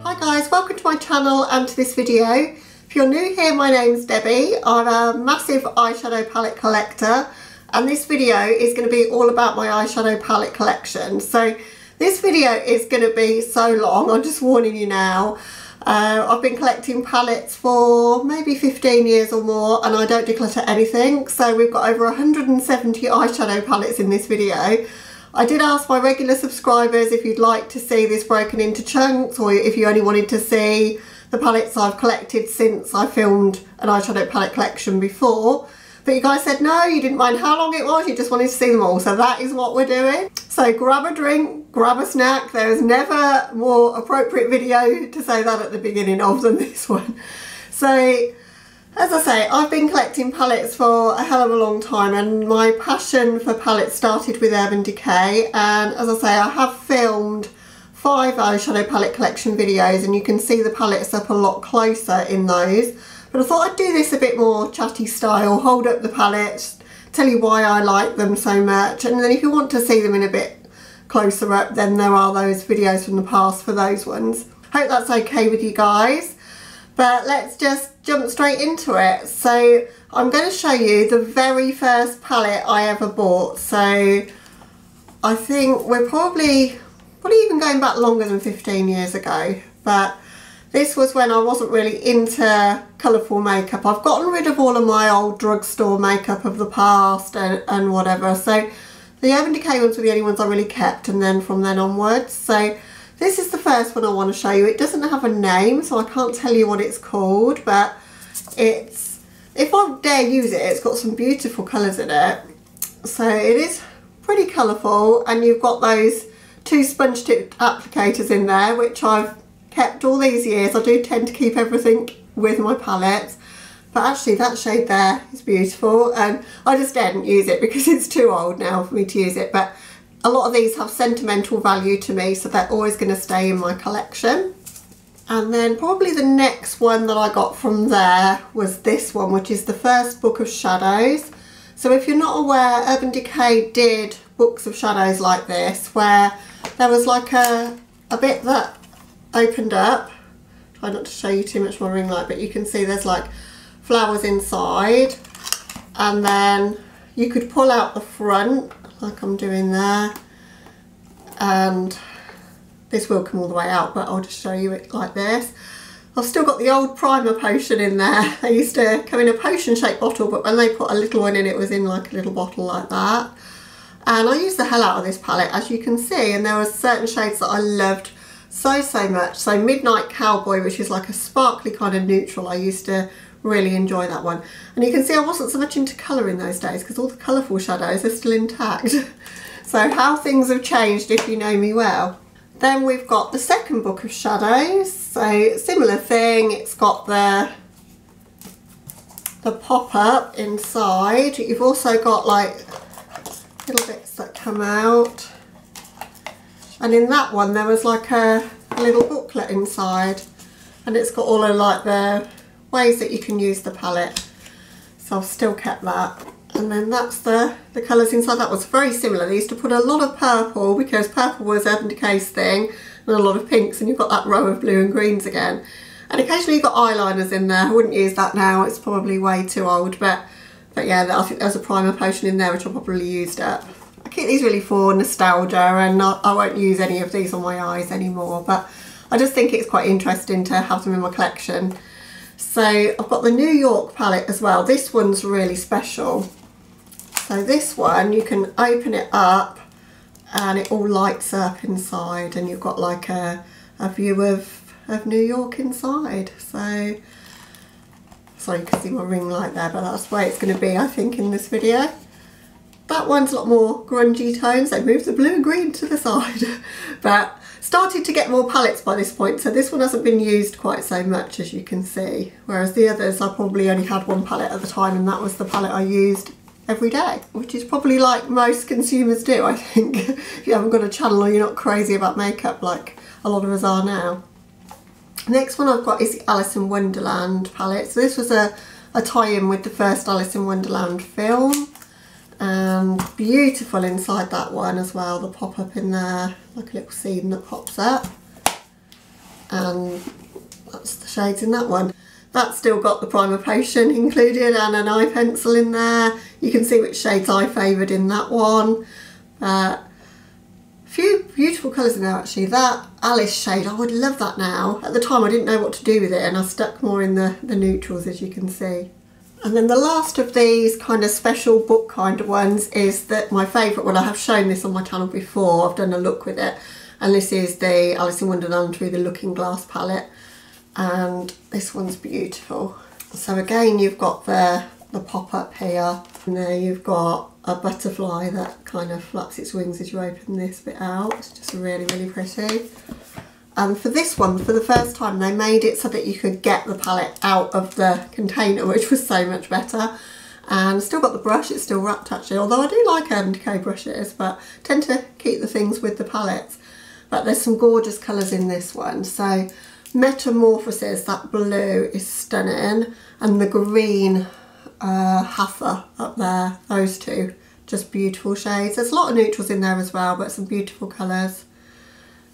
Hi guys, welcome to my channel and to this video. If you're new here, my name's Debbie. I'm a massive eyeshadow palette collector and this video is going to be all about my eyeshadow palette collection. So this video is going to be so long, I'm just warning you now. I've been collecting palettes for maybe 15 years or more and I don't declutter anything. So we've got over 170 eyeshadow palettes in this video. I did ask my regular subscribers if you'd like to see this broken into chunks or if you only wanted to see the palettes I've collected since I filmed an eyeshadow palette collection before. But you guys said no, you didn't mind how long it was, you just wanted to see them all. So that is what we're doing. So grab a drink, grab a snack. There is never more appropriate video to say that at the beginning of than this one. So as I say, I've been collecting palettes for a hell of a long time and my passion for palettes started with Urban Decay, and as I say, I have filmed 5 eyeshadow palette collection videos and you can see the palettes up a lot closer in those. But I thought I'd do this a bit more chatty style, hold up the palettes, tell you why I like them so much, and then if you want to see them in a bit closer up, then there are those videos from the past for those ones. Hope that's okay with you guys. But let's just jump straight into it. So I'm going to show you the very first palette I ever bought. So I think we're probably even going back longer than 15 years ago. But this was when I wasn't really into colourful makeup. I've gotten rid of all of my old drugstore makeup of the past and whatever. So the Urban Decay ones were the only ones I really kept, and then from then onwards. So this is the first one I want to show you. It doesn't have a name, so I can't tell you what it's called, but it's, if I dare use it, it's got some beautiful colours in it. So it is pretty colourful, and you've got those 2 sponge tip applicators in there, which I've kept all these years. I do tend to keep everything with my palettes, but actually that shade there is beautiful, and I just didn't use it because it's too old now for me to use it. But a lot of these have sentimental value to me, so they're always going to stay in my collection. And then probably the next one that I got from there was this one, which is the first book of shadows. So if you're not aware, Urban Decay did books of shadows like this, where there was like a bit that opened up. Try not to show you too much more ring light, but you can see there's like flowers inside, and then you could pull out the front like I'm doing there, and this will come all the way out, but I'll just show you it like this. I've still got the old primer potion in there. They used to come in a potion shaped bottle, but when they put a little one in, it was in like a little bottle like that. And I used the hell out of this palette, as you can see, and there were certain shades that I loved so much. So Midnight Cowboy, which is like a sparkly kind of neutral, I used to really enjoy that one. And you can see I wasn't so much into colour in those days because all the colourful shadows are still intact. So how things have changed if you know me well. Then we've got the second book of shadows. So similar thing, it's got the pop-up inside. You've also got like little bits that come out. And in that one there was like a little booklet inside, and it's got all of like the ways that you can use the palette, so I've still kept that. And then that's the colours inside. That was very similar. They used to put a lot of purple because purple was Urban Decay's thing, and a lot of pinks, and you've got that row of blue and greens again. And occasionally you've got eyeliners in there. I wouldn't use that now, it's probably way too old, but yeah, I think there's a primer potion in there which I probably used up. I keep these really for nostalgia, and I won't use any of these on my eyes anymore, but I just think it's quite interesting to have them in my collection. So I've got the New York palette as well. This one's really special. So this one, you can open it up and it all lights up inside, and you've got like a view of New York inside. So, sorry you can see my ring light there, but that's the way it's going to be, I think, in this video. That one's a lot more grungy tones. They moved the blue and green to the side. But started to get more palettes by this point, so this one hasn't been used quite so much, as you can see. Whereas the others, I probably only had one palette at the time, and that was the palette I used every day, which is probably like most consumers do, I think. If you haven't got a channel or you're not crazy about makeup like a lot of us are now. Next one I've got is the Alice in Wonderland palette. So this was a tie-in with the first Alice in Wonderland film. And beautiful inside that one as well, the pop-up in there, like a little scene that pops up. and that's the shades in that one. That's still got the primer potion included and an eye pencil in there. You can see which shades I favoured in that one. A few beautiful colours in there actually. That Alice shade, I would love that now. At the time I didn't know what to do with it and I stuck more in the neutrals, as you can see. And then the last of these kind of special book kind of ones is that my favourite one. I have shown this on my channel before, I've done a look with it. And this is the Alice in Wonderland through the Looking Glass palette. And this one's beautiful. So again, you've got the pop-up here, and there you've got a butterfly that kind of flaps its wings as you open this bit out. It's just really, really pretty. And for this one, for the first time, they made it so that you could get the palette out of the container, which was so much better. And still got the brush, it's still wrapped actually, although I do like Decay brushes, but tend to keep the things with the palettes. But there's some gorgeous colours in this one. So Metamorphosis, that blue is stunning, and the green Hatha up there, those two, just beautiful shades. There's a lot of neutrals in there as well, but some beautiful colours.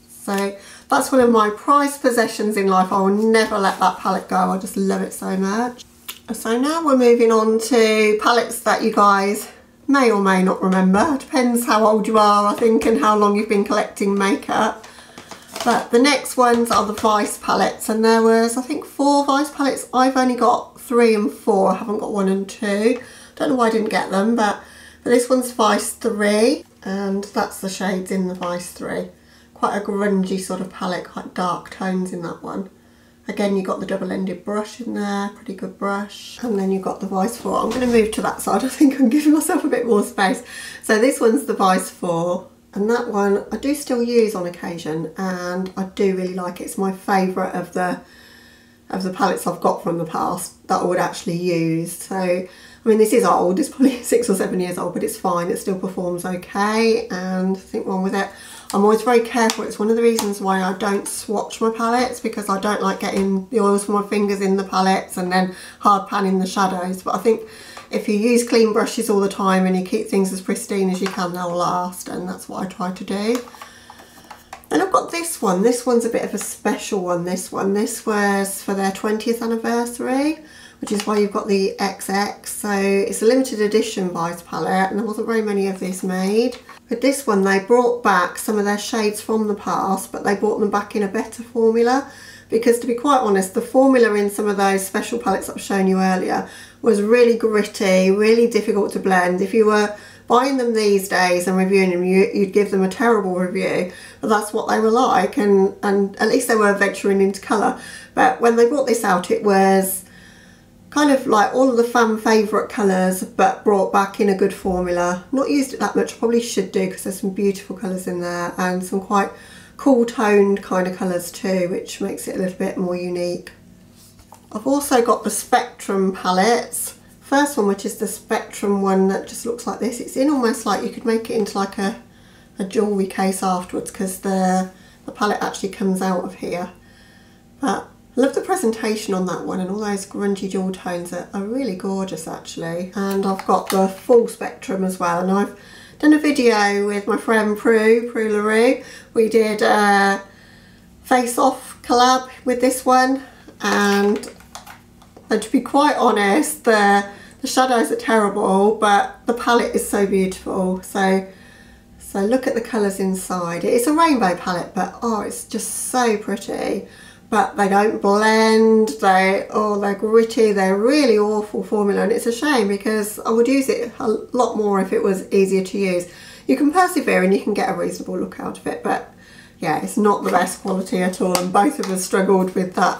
So that's one of my prized possessions in life. I will never let that palette go. I just love it so much. So now we're moving on to palettes that you guys may or may not remember. Depends how old you are, I think, and how long you've been collecting makeup. But the next ones are the Vice palettes, and there was, I think, 4 Vice palettes. I've only got 3 and 4. I haven't got 1 and 2. Don't know why I didn't get them, but this one's Vice 3, and that's the shades in the Vice 3. Quite a grungy sort of palette, quite dark tones in that one. Again, you've got the double-ended brush in there, pretty good brush. And then you've got the Vice 4. I'm going to move to that side. I think I'm giving myself a bit more space. So this one's the Vice 4. And that one I do still use on occasion, and I do really like it. It's my favourite of the palettes I've got from the past that I would actually use. So, I mean, this is old. It's probably 6 or 7 years old, but it's fine. It still performs okay, and I think one with it. I'm always very careful. It's one of the reasons why I don't swatch my palettes, because I don't like getting the oils from my fingers in the palettes and then hard panning the shadows. But I think if you use clean brushes all the time and you keep things as pristine as you can, they'll last, and that's what I try to do. Then I've got this one. This one's a bit of a special one, this one. This was for their 20th anniversary, which is why you've got the XX. So it's a limited edition Vice palette, and there wasn't very many of these made. But this one, they brought back some of their shades from the past, but they brought them back in a better formula. Because to be quite honest, the formula in some of those special palettes I've shown you earlier was really gritty, really difficult to blend. If you were buying them these days and reviewing them, you'd give them a terrible review. But that's what they were like, and at least they were venturing into colour. But when they brought this out, it was kind of like all of the fan favourite colours, but brought back in a good formula. Not used it that much, probably should do, because there's some beautiful colours in there and some quite cool toned kind of colours too, which makes it a little bit more unique. I've also got the Spectrum palettes. First one, which is the Spectrum one that just looks like this. It's in almost like you could make it into like a jewellery case afterwards, because the palette actually comes out of here. But I love the presentation on that one, and all those grungy jewel tones are really gorgeous actually. And I've got the full Spectrum as well, and I've done a video with my friend Prue LaRue. We did a face-off collab with this one, and to be quite honest, the shadows are terrible, but the palette is so beautiful. So look at the colours inside. It's a rainbow palette, but oh, it's just so pretty. But they don't blend, they're gritty, they're really awful formula, and it's a shame because I would use it a lot more if it was easier to use. You can persevere and you can get a reasonable look out of it, but yeah, it's not the best quality at all, and both of us struggled with that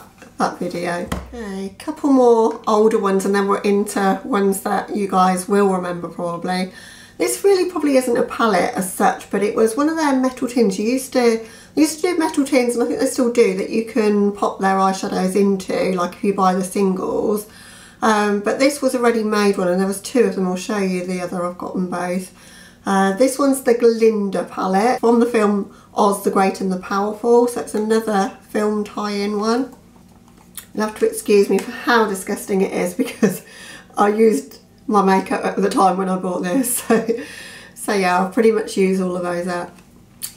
video. Okay, a couple more older ones, and then we're into ones that you guys will remember probably. This really probably isn't a palette as such, but it was one of their metal tins. They used to do metal tins, and I think they still do, that you can pop their eyeshadows into, like if you buy the singles. But this was a ready-made one, and there was 2 of them. I'll show you the other. I've got them both. This one's the Glinda palette from the film Oz the Great and the Powerful, so it's another film tie-in one. You'll have to excuse me for how disgusting it is, because I used my makeup at the time when I bought this. So yeah, I'll pretty much use all of those up.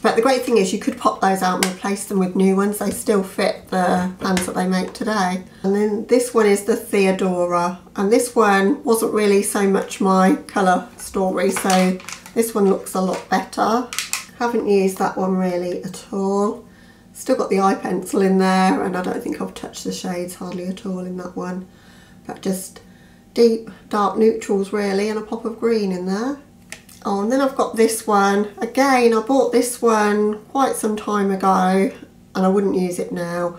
But the great thing is you could pop those out and replace them with new ones. They still fit the pans that they make today. And then this one is the Theodora. And this one wasn't really so much my colour story, so this one looks a lot better. Haven't used that one really at all. Still got the eye pencil in there, and I don't think I've touched the shades hardly at all in that one. But just deep dark neutrals really, and a pop of green in there. Oh, and then I've got this one. Again, I bought this one quite some time ago and I wouldn't use it now.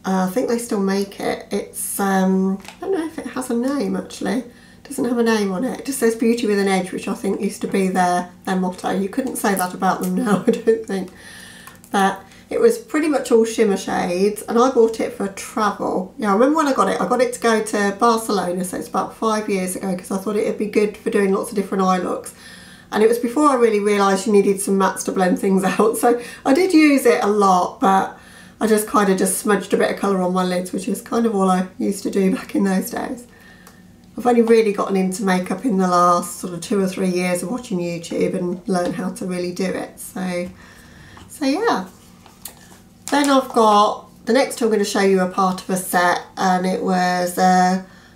I think they still make it. It's, I don't know if it has a name actually. It doesn't have a name on it. It just says Beauty with an Edge, which I think used to be their motto. You couldn't say that about them now, I don't think. But it was pretty much all shimmer shades, and I bought it for travel. Yeah, I remember when I got it to go to Barcelona, so it's about 5 years ago, because I thought it'd be good for doing lots of different eye looks. And it was before I really realised you needed some mattes to blend things out. So I did use it a lot, but I just kind of smudged a bit of colour on my lids, which is kind of all I used to do back in those days. I've only really gotten into makeup in the last sort of 2 or 3 years of watching YouTube and learned how to really do it. So yeah. Then I've got, the next two I'm going to show you a part of a set, and it was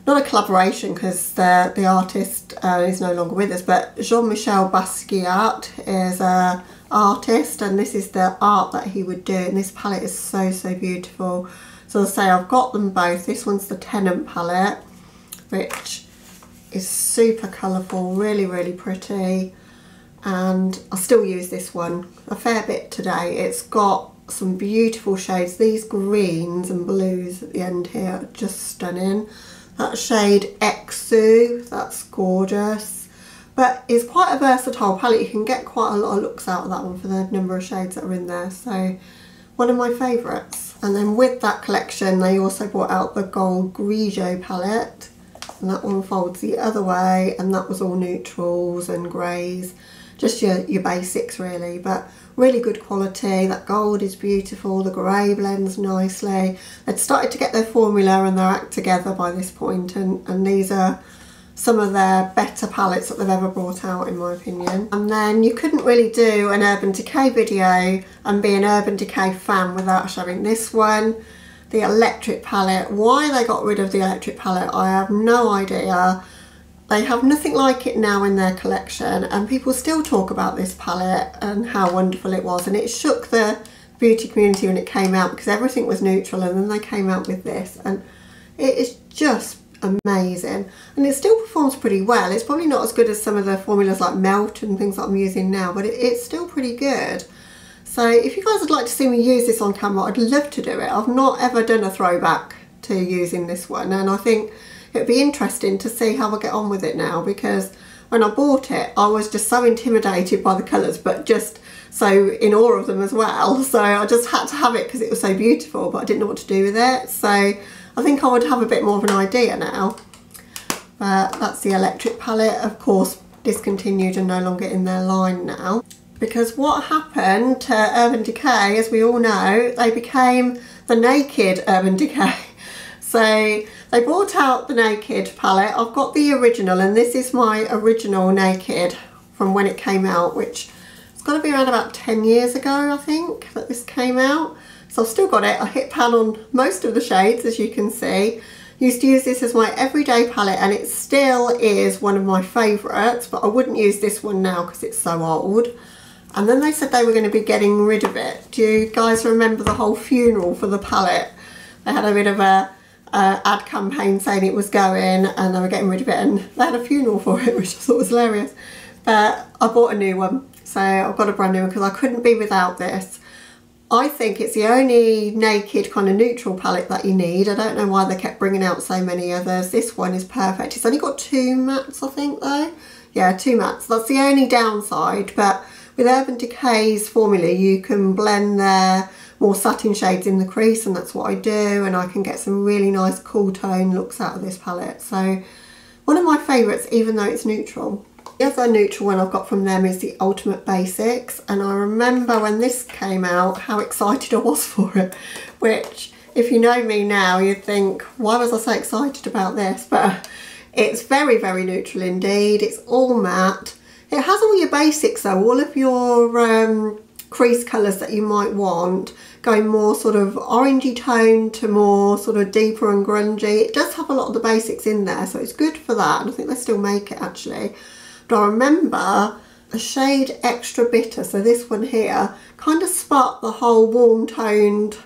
not a collaboration because the artist is no longer with us, but Jean-Michel Basquiat is an artist, and this is the art that he would do, and this palette is so beautiful. So as I say, I've got them both. This one's the Tenant palette, which is super colourful, really pretty, and I still use this one a fair bit today. It's got some beautiful shades. These greens and blues at the end here are just stunning. That shade Exu, that's gorgeous, but it's quite a versatile palette. You can get quite a lot of looks out of that one for the number of shades that are in there, so one of my favourites. And then with that collection they also brought out the gold Grigio palette, and that one folds the other way, and that was all neutrals and greys, just your basics really, but really good quality. That gold is beautiful, the grey blends nicely. They'd started to get their formula and their act together by this point, and these are some of their better palettes that they've ever brought out in my opinion. And then you couldn't really do an Urban Decay video and be an Urban Decay fan without showing this one, the Electric palette. Why they got rid of the Electric palette, I have no idea. They have nothing like it now in their collection, and people still talk about this palette and how wonderful it was, and it shook the beauty community when it came out because everything was neutral, and then they came out with this and it is just amazing, and it still performs pretty well. It's probably not as good as some of the formulas like Melt and things that I'm using now, but it's still pretty good. So if you guys would like to see me use this on camera, I'd love to do it. I've not ever done a throwback to using this one, and I think it'd be interesting to see how I get on with it now, because when I bought it I was just so intimidated by the colours, but just so in awe of them as well. So I just had to have it because it was so beautiful, but I didn't know what to do with it. So I think I would have a bit more of an idea now. But that's the Electric palette, of course discontinued and no longer in their line now. Because what happened to Urban Decay, as we all know, they became the Naked Urban Decay. So they brought out the Naked palette. I've got the original, and this is my original Naked from when it came out, which it's got to be around about 10 years ago, I think, that this came out. So I've still got it. I hit pan on most of the shades, as you can see. Used to use this as my everyday palette, and it still is one of my favourites, but I wouldn't use this one now because it's so old. And then they said they were going to be getting rid of it. Do you guys remember the whole funeral for the palette? They had a bit of a ad campaign saying it was going and they were getting rid of it, and they had a funeral for it, which I thought was hilarious. But I bought a new one, so I've got a brand new one because I couldn't be without this. I think it's the only naked kind of neutral palette that you need. I don't know why they kept bringing out so many others. This one is perfect. It's only got 2 mattes, I think, though. Yeah, 2 mattes. That's the only downside, but with Urban Decay's formula you can blend their more satin shades in the crease, and that's what I do, and I can get some really nice cool tone looks out of this palette. So one of my favourites, even though it's neutral. The other neutral one I've got from them is the Ultimate Basics, and I remember when this came out how excited I was for it, which if you know me now you'd think, why was I so excited about this? But it's very neutral indeed. It's all matte. It has all your basics though, all of your crease colours that you might want, going more sort of orangey tone to more sort of deeper and grungy. It does have a lot of the basics in there, so it's good for that, and I think they still make it actually. But I remember the shade Extra Bitter, so this one here, kind of sparked the whole warm toned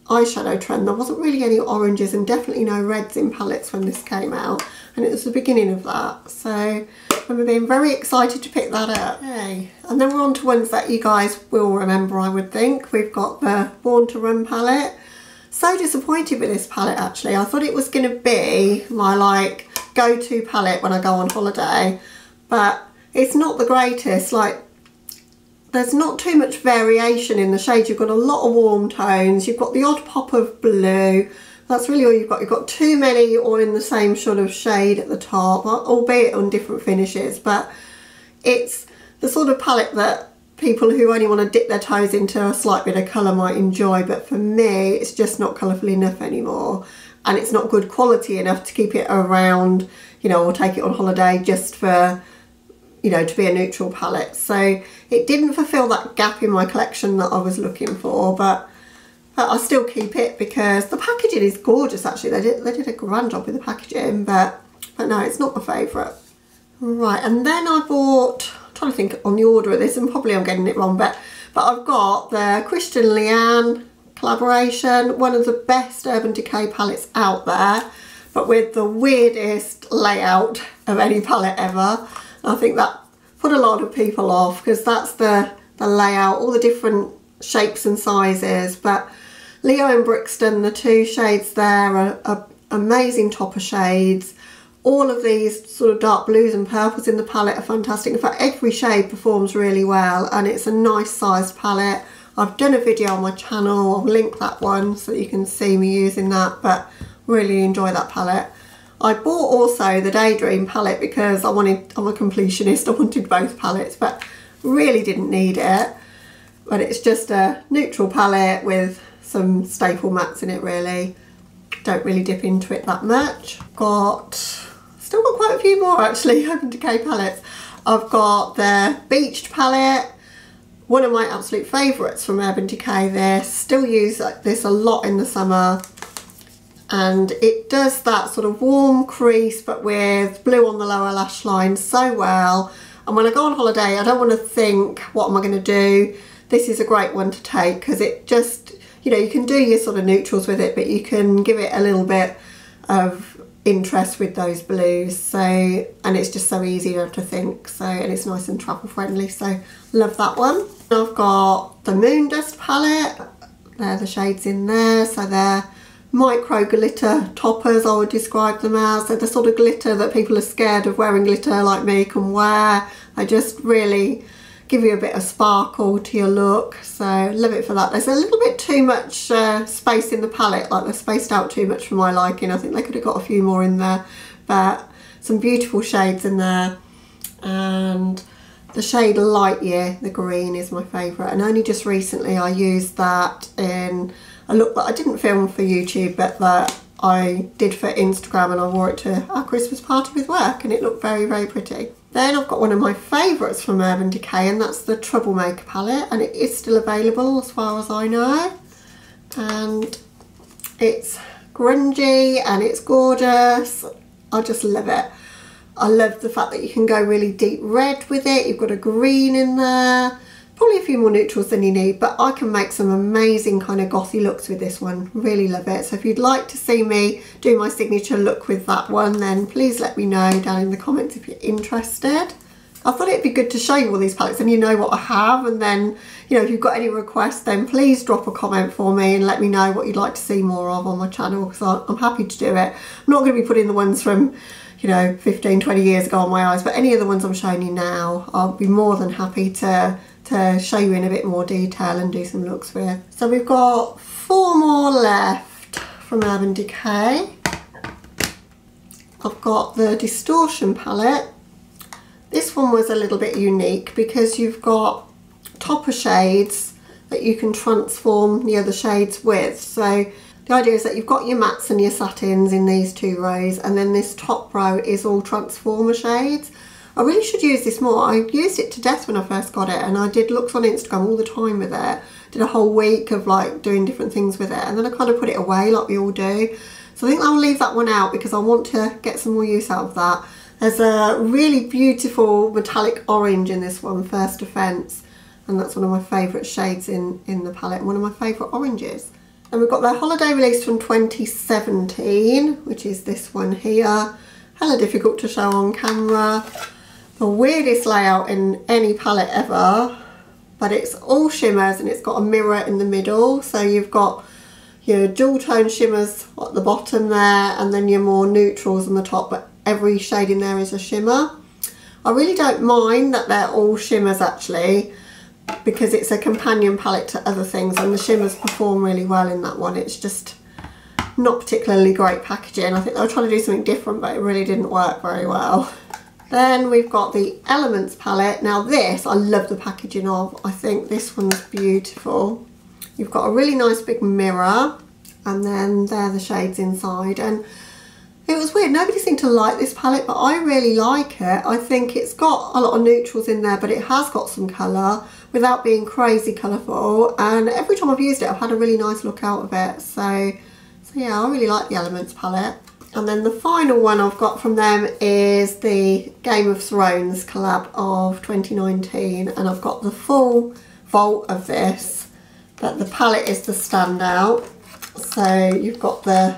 eyeshadow trend. There wasn't really any oranges and definitely no reds in palettes when this came out, and it was the beginning of that, so I remember being very excited to pick that up. Okay. And then we're on to ones that you guys will remember, I would think. We've got the Born to Run palette. So disappointed with this palette actually. I thought it was going to be my like go-to palette when I go on holiday, but it's not the greatest. Like, there's not too much variation in the shades. You've got a lot of warm tones, you've got the odd pop of blue. That's really all you've got. You've got too many all in the same sort of shade at the top, albeit on different finishes, but it's the sort of palette that people who only want to dip their toes into a slight bit of colour might enjoy, but for me it's just not colourful enough anymore, and it's not good quality enough to keep it around, you know, or take it on holiday just for, you know, to be a neutral palette. So it didn't fulfil that gap in my collection that I was looking for, but I still keep it because the packaging is gorgeous actually. They did a grand job with the packaging, but no, it's not my favourite. Right, and then I bought, I'm trying to think on the order of this, and probably I'm getting it wrong, but I've got the Christian Leanne collaboration, one of the best Urban Decay palettes out there, but with the weirdest layout of any palette ever. I think that put a lot of people off because that's the layout, all the different shapes and sizes. But Leo and Brixton, the two shades there are amazing topper shades. All of these sort of dark blues and purples in the palette are fantastic. In fact, every shade performs really well, and it's a nice sized palette. I've done a video on my channel, I'll link that one so that you can see me using that, but really enjoy that palette. I bought also the Daydream palette because I'm a completionist, I wanted both palettes, but really didn't need it. But it's just a neutral palette with some staple mattes in it really. Don't really dip into it that much. Still got quite a few more actually, Urban Decay palettes. I've got the Beached palette, one of my absolute favourites from Urban Decay. They still use this a lot in the summer, and it does that sort of warm crease but with blue on the lower lash line so well. And when I go on holiday, I don't want to think, what am I going to do? This is a great one to take because it just, you know, you can do your sort of neutrals with it, but you can give it a little bit of interest with those blues. So, and it's just so easy to think. So, and it's nice and travel friendly. So, love that one. I've got the Moon Dust palette. They're the shades in there. So they're micro glitter toppers, I would describe them as. They're the sort of glitter that people are scared of wearing glitter like me can wear. They just really give you a bit of sparkle to your look, so love it for that. There's a little bit too much space in the palette, like they're spaced out too much for my liking. I think they could have got a few more in there, but some beautiful shades in there. And the shade Light Year, the green, is my favourite, and only just recently I used that in a look that I didn't film for YouTube but that I did for Instagram, and I wore it to our Christmas party with work and it looked very, very pretty. Then I've got one of my favourites from Urban Decay, and that's the Troublemaker palette, and it is still available as far as I know, and it's grungy and it's gorgeous. I just love it. I love the fact that you can go really deep red with it. You've got a green in there, probably a few more neutrals than you need, but I can make some amazing kind of gothy looks with this one. Really love it. So if you'd like to see me do my signature look with that one, then please let me know down in the comments if you're interested. I thought it'd be good to show you all these palettes and you know what I have, and then, you know, if you've got any requests, then please drop a comment for me and let me know what you'd like to see more of on my channel, because I'm happy to do it. I'm not going to be putting the ones from, you know, 15, 20 years ago on my eyes, but any of the ones I'm showing you now, I'll be more than happy to show you in a bit more detail and do some looks with. So we've got 4 more left from Urban Decay. I've got the Distortion Palette. This one was a little bit unique because you've got topper shades that you can transform the other shades with. So the idea is that you've got your mattes and your satins in these 2 rows, and then this top row is all transformer shades. I really should use this more. I used it to death when I first got it, and I did looks on Instagram all the time with it. Did a whole week of like doing different things with it, and then I kind of put it away like we all do. So I think I'll leave that one out because I want to get some more use out of that. There's a really beautiful metallic orange in this one, First Offence, and that's one of my favourite shades in the palette, one of my favourite oranges. And we've got their holiday release from 2017, which is this one here. Hella difficult to show on camera. The weirdest layout in any palette ever, but it's all shimmers and it's got a mirror in the middle. So you've got your dual tone shimmers at the bottom there, and then your more neutrals on the top, but every shade in there is a shimmer. I really don't mind that they're all shimmers actually, because it's a companion palette to other things, and the shimmers perform really well in that one. It's just not particularly great packaging. I think they were trying to do something different, but it really didn't work very well. Then we've got the Elements palette. Now this, I love the packaging of. I think this one's beautiful. You've got a really nice big mirror, and then there are the shades inside. And it was weird, nobody seemed to like this palette, but I really like it. I think it's got a lot of neutrals in there, but it has got some colour without being crazy colourful. And every time I've used it, I've had a really nice look out of it. So yeah, I really like the Elements palette. And then the final one I've got from them is the Game of Thrones collab of 2019. And I've got the full vault of this, but the palette is the standout. So you've got the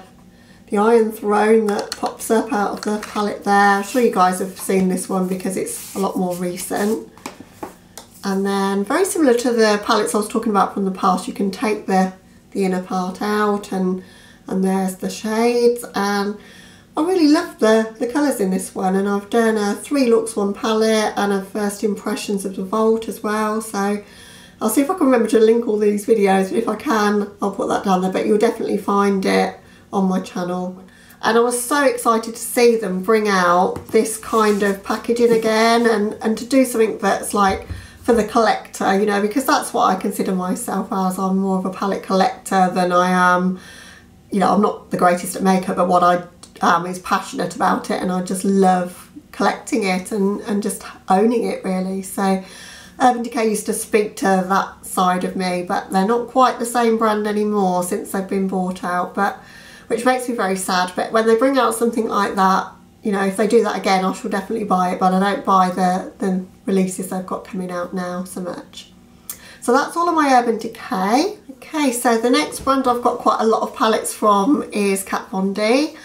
Iron Throne that pops up out of the palette there. I'm sure you guys have seen this one because it's a lot more recent. And then very similar to the palettes I was talking about from the past, you can take the inner part out, and there's the shades. And I really love the colours in this one, and I've done a 3 looks 1 palette and a first impressions of the vault as well. So I'll see if I can remember to link all these videos. If I can, I'll put that down there, but you'll definitely find it on my channel. And I was so excited to see them bring out this kind of packaging again, and to do something that's like for the collector, you know, because that's what I consider myself as. I'm more of a palette collector than I am, you know, I'm not the greatest at makeup, but what I am is passionate about it, and I just love collecting it and just owning it really. So Urban Decay used to speak to that side of me, but they're not quite the same brand anymore since they've been bought out, but which makes me very sad. But when they bring out something like that, you know, if they do that again, I shall definitely buy it, but I don't buy the releases they've got coming out now so much. So that's all of my Urban Decay. Okay, so the next brand I've got quite a lot of palettes from is Kat Von D,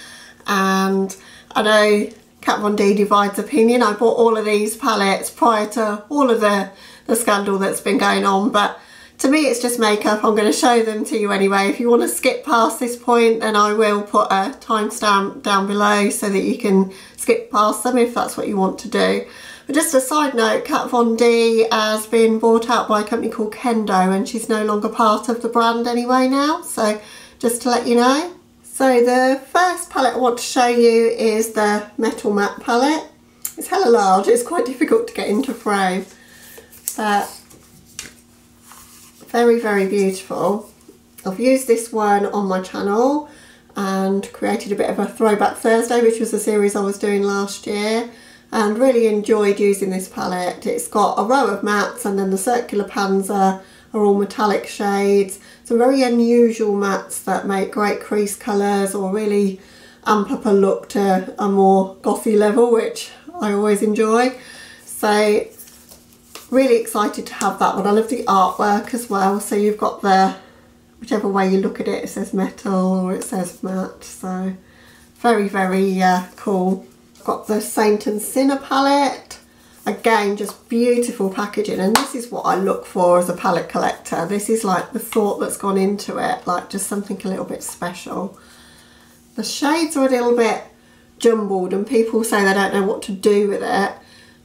and I know Kat Von D divides opinion. I bought all of these palettes prior to all of the scandal that's been going on, but to me it's just makeup. I'm going to show them to you anyway. If you want to skip past this point, then I will put a timestamp down below so that you can skip past them if that's what you want to do. But just a side note, Kat Von D has been bought out by a company called Kendo, and she's no longer part of the brand anyway now, so just to let you know. So the first palette I want to show you is the Metal Matte palette. It's hella large, it's quite difficult to get into frame, but very, very beautiful. I've used this one on my channel and created a bit of a Throwback Thursday, which was a series I was doing last year, and really enjoyed using this palette. It's got a row of mattes, and then the circular pans are all metallic shades. Some very unusual mattes that make great crease colours or really amp up a look to a more gothy level, which I always enjoy. So really excited to have that one. I love the artwork as well. So you've got the, whichever way you look at it, it says metal or it says matte. So very, very cool. Got the Saint and Sinner palette. Again, just beautiful packaging, and this is what I look for as a palette collector. This is like the thought that's gone into it, like just something a little bit special. The shades are a little bit jumbled, and people say they don't know what to do with it.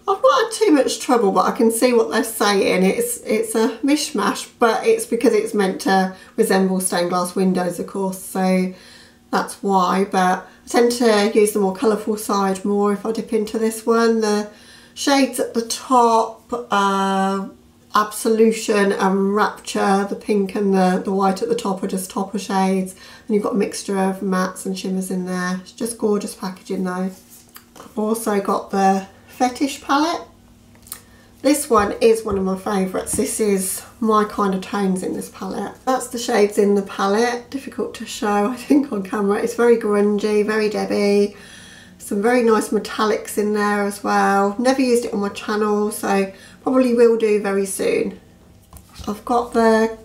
I've not had too much trouble, but I can see what they're saying. It's a mishmash, but it's because it's meant to resemble stained glass windows, of course, so that's why. But I tend to use the more colourful side more if I dip into this one. The shades at the top, Absolution and Rapture, the pink and the white at the top are just topper shades, and you've got a mixture of mattes and shimmers in there. It's just gorgeous packaging though. I've also got the Fetish Palette. This one is one of my favourites. This is my kind of tones in this palette. That's the shades in the palette. Difficult to show, I think, on camera. It's very grungy, very Debbie. Some very nice metallics in there as well. Never used it on my channel, so probably will do very soon. I've got the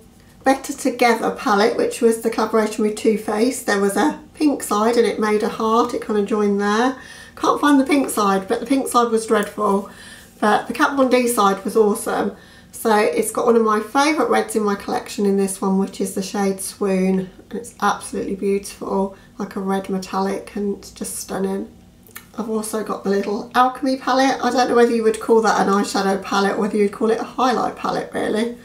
Better Together palette, which was the collaboration with Too Faced. There was a pink side and it made a heart. It kind of joined there. Can't find the pink side, but the pink side was dreadful. But the Kat Von D side was awesome. So it's got one of my favourite reds in my collection in this one, which is the shade Swoon. And it's absolutely beautiful, like a red metallic, and it's just stunning. I've also got the little Alchemy palette. I don't know whether you would call that an eyeshadow palette or whether you'd call it a highlight palette really.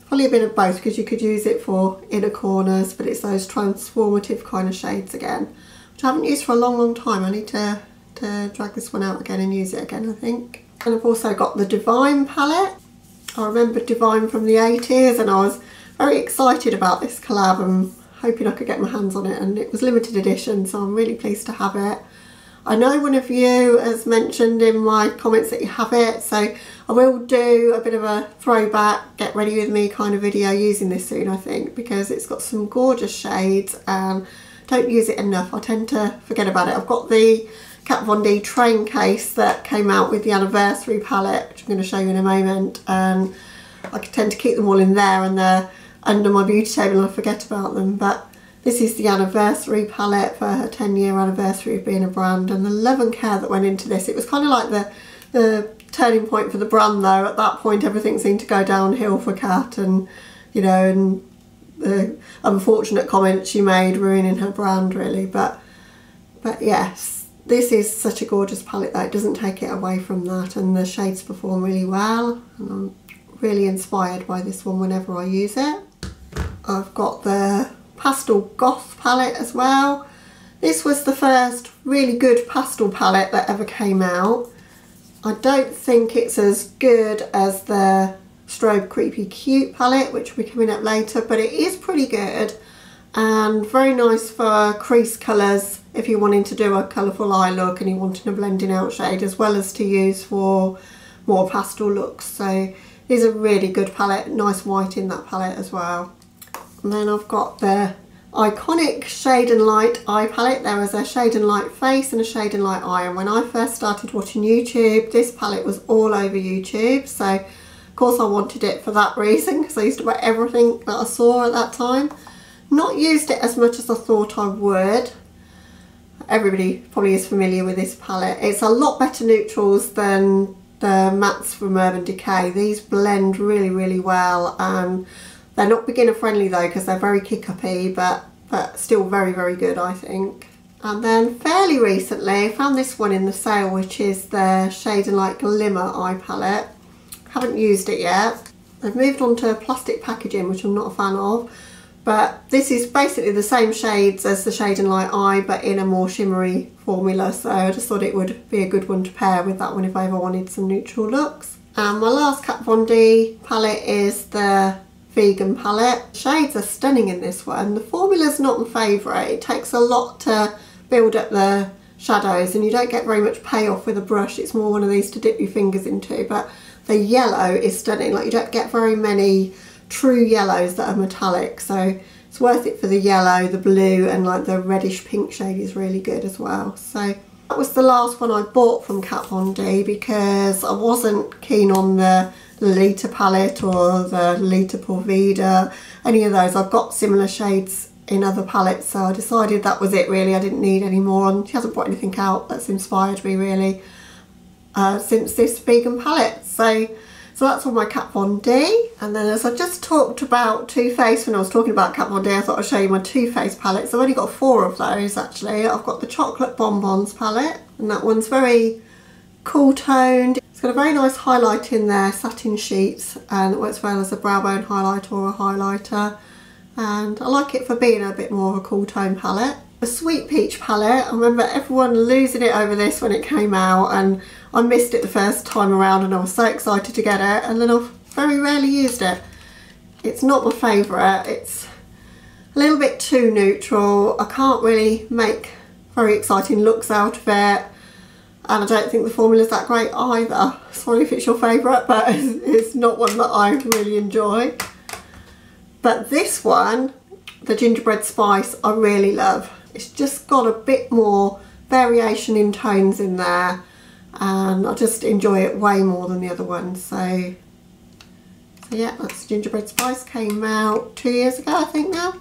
Probably a bit of both, because you could use it for inner corners, but it's those transformative kind of shades again, which I haven't used for a long time. I need to drag this one out again and use it again, I think. And I've also got the Divine palette. I remember Divine from the 80s and I was very excited about this collab and hoping I could get my hands on it, and it was limited edition, so I'm really pleased to have it. I know one of you has mentioned in my comments that you have it, so I will do a bit of a throwback, get ready with me kind of video using this soon, I think, because it's got some gorgeous shades and don't use it enough. I tend to forget about it. I've got the Kat Von D train case that came out with the anniversary palette, which I'm going to show you in a moment, and I tend to keep them all in there and they're under my beauty table and I forget about them. But this is the anniversary palette for her 10-year anniversary of being a brand, and the love and care that went into this. It was kind of like the turning point for the brand though. At that point everything seemed to go downhill for Kat, and you know, and the unfortunate comments she made ruining her brand really. But yes. This is such a gorgeous palette that it doesn't take it away from that, and the shades perform really well, and I'm really inspired by this one whenever I use it. I've got the Pastel Goth palette as well. This was the first really good pastel palette that ever came out. I don't think it's as good as the Strobe Creepy Cute palette, which will be coming up later, but it is pretty good and very nice for crease colours if you're wanting to do a colourful eye look and you're wanting a blending out shade, as well as to use for more pastel looks. So it is a really good palette, nice white in that palette as well. And then I've got the iconic Shade and Light eye palette. There is a Shade and Light face and a Shade and Light eye, and when I first started watching YouTube, this palette was all over YouTube, so of course I wanted it for that reason, because I used to buy everything that I saw at that time. Not used it as much as I thought I would. Everybody probably is familiar with this palette. It's a lot better neutrals than the mattes from Urban Decay. These blend really well, and they're not beginner friendly though, because they're very kick-uppy, but still very good, I think. And then fairly recently I found this one in the sale, which is the Shade and Light Glimmer Eye Palette. Haven't used it yet. They've moved on to plastic packaging, which I'm not a fan of. But this is basically the same shades as the Shade and Light Eye, but in a more shimmery formula, so I just thought it would be a good one to pair with that one if I ever wanted some neutral looks. And my last Kat Von D palette is the Vegan palette. Shades are stunning in this one. The formula's not my favourite. It takes a lot to build up the shadows and you don't get very much payoff with a brush. It's more one of these to dip your fingers into, but the yellow is stunning. Like, you don't get very many true yellows that are metallic, so it's worth it for the yellow, the blue, and like the reddish pink shade is really good as well. So that was the last one I bought from Kat Von D, because I wasn't keen on the Lolita palette or the Lolita Por Vida, any of those. I've got similar shades in other palettes, so I decided that was it really. I didn't need any more, and she hasn't brought anything out that's inspired me really since this vegan palette. So that's all my Kat Von D. And then, as I just talked about Too Faced when I was talking about Kat Von D, I thought I'd show you my Too Faced palettes. I've only got 4 of those actually. I've got the Chocolate Bonbons palette, and that one's very cool toned. It's got a very nice highlight in there, satin sheets, and it works well as a brow bone highlight or a highlighter. And I like it for being a bit more of a cool tone palette. The Sweet Peach palette, I remember everyone losing it over this when it came out, and I missed it the first time around and I was so excited to get it, and then I've very rarely used it. It's not my favourite. It's a little bit too neutral. I can't really make very exciting looks out of it. and I don't think the formula's that great either. Sorry if it's your favourite, but it's not one that I really enjoy. But this one, the gingerbread spice, I really love. It's just got a bit more variation in tones in there, and I just enjoy it way more than the other one. So yeah, that's gingerbread spice. Came out 2 years ago, I think now.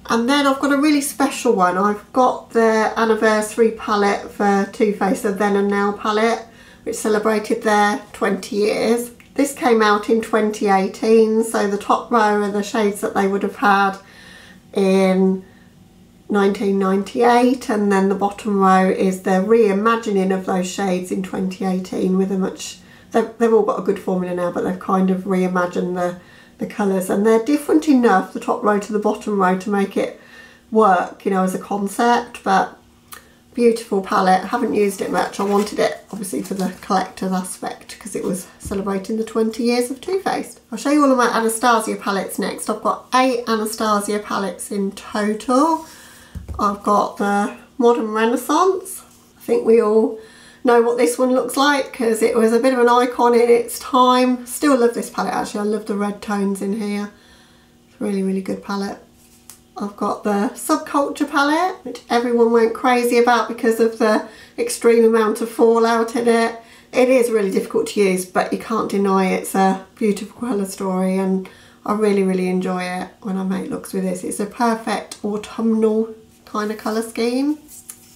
And then I've got a really special one. I've got the anniversary palette for Too Faced, the Then and Now palette, which celebrated their 20 years. This came out in 2018, so the top row are the shades that they would have had in 1998, and then the bottom row is the reimagining of those shades in 2018 with a much... They've all got a good formula now, but they've kind of reimagined the colours, and they're different enough, the top row to the bottom row, to make it work, you know, as a concept. But beautiful palette. I haven't used it much. I wanted it obviously for the collector's aspect because it was celebrating the 20 years of Too Faced. I'll show you all of my Anastasia palettes next. I've got 8 Anastasia palettes in total. I've got the Modern Renaissance. I think we all know what this one looks like because it was a bit of an icon in its time. Still love this palette actually. I love the red tones in here. It's a really, really good palette. I've got the Subculture Palette, which everyone went crazy about because of the extreme amount of fallout in it. It is really difficult to use, but you can't deny it's a beautiful colour story, and I really, really enjoy it when I make looks with this. It's a perfect autumnal kind of colour scheme.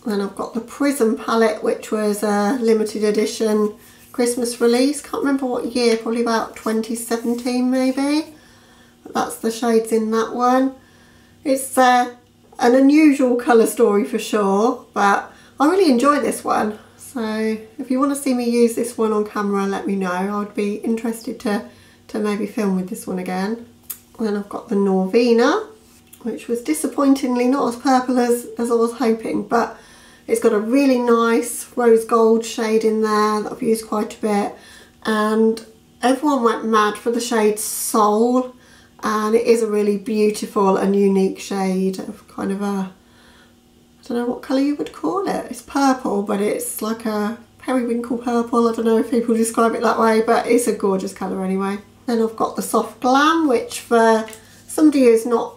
Then I've got the Prism Palette, which was a limited edition Christmas release. Can't remember what year, probably about 2017 maybe. But that's the shades in that one. It's an unusual colour story for sure, but I really enjoy this one. So if you want to see me use this one on camera, let me know. I would be interested to maybe film with this one again. And then I've got the Norvina, which was disappointingly not as purple as I was hoping, but it's got a really nice rose gold shade in there that I've used quite a bit, and everyone went mad for the shade Soul, and it is a really beautiful and unique shade of kind of a, I don't know what colour you would call it. It's purple, but it's like a periwinkle purple. I don't know if people describe it that way, but it's a gorgeous colour anyway. Then I've got the Soft Glam, which for somebody who's not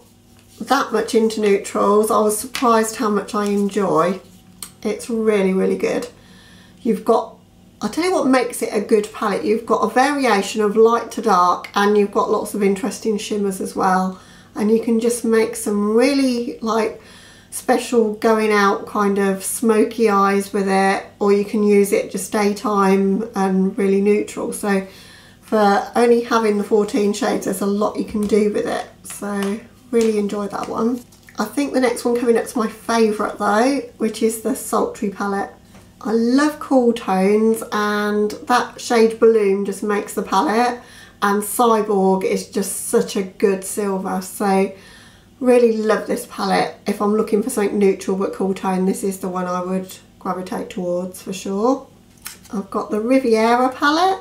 that much into neutrals, I was surprised how much I enjoy. It's really, really good. You've got, I'll tell you what makes it a good palette. You've got a variation of light to dark, and you've got lots of interesting shimmers as well. And you can just make some really like special going out kind of smoky eyes with it, or you can use it just daytime and really neutral. So for only having the 14 shades, there's a lot you can do with it. So really enjoy that one. I think the next one coming up is my favourite though, which is the Sultry Palette. I love cool tones, and that shade Bloom just makes the palette, and Cyborg is just such a good silver. So really love this palette. If I'm looking for something neutral but cool tone, this is the one I would gravitate towards for sure. I've got the Riviera Palette.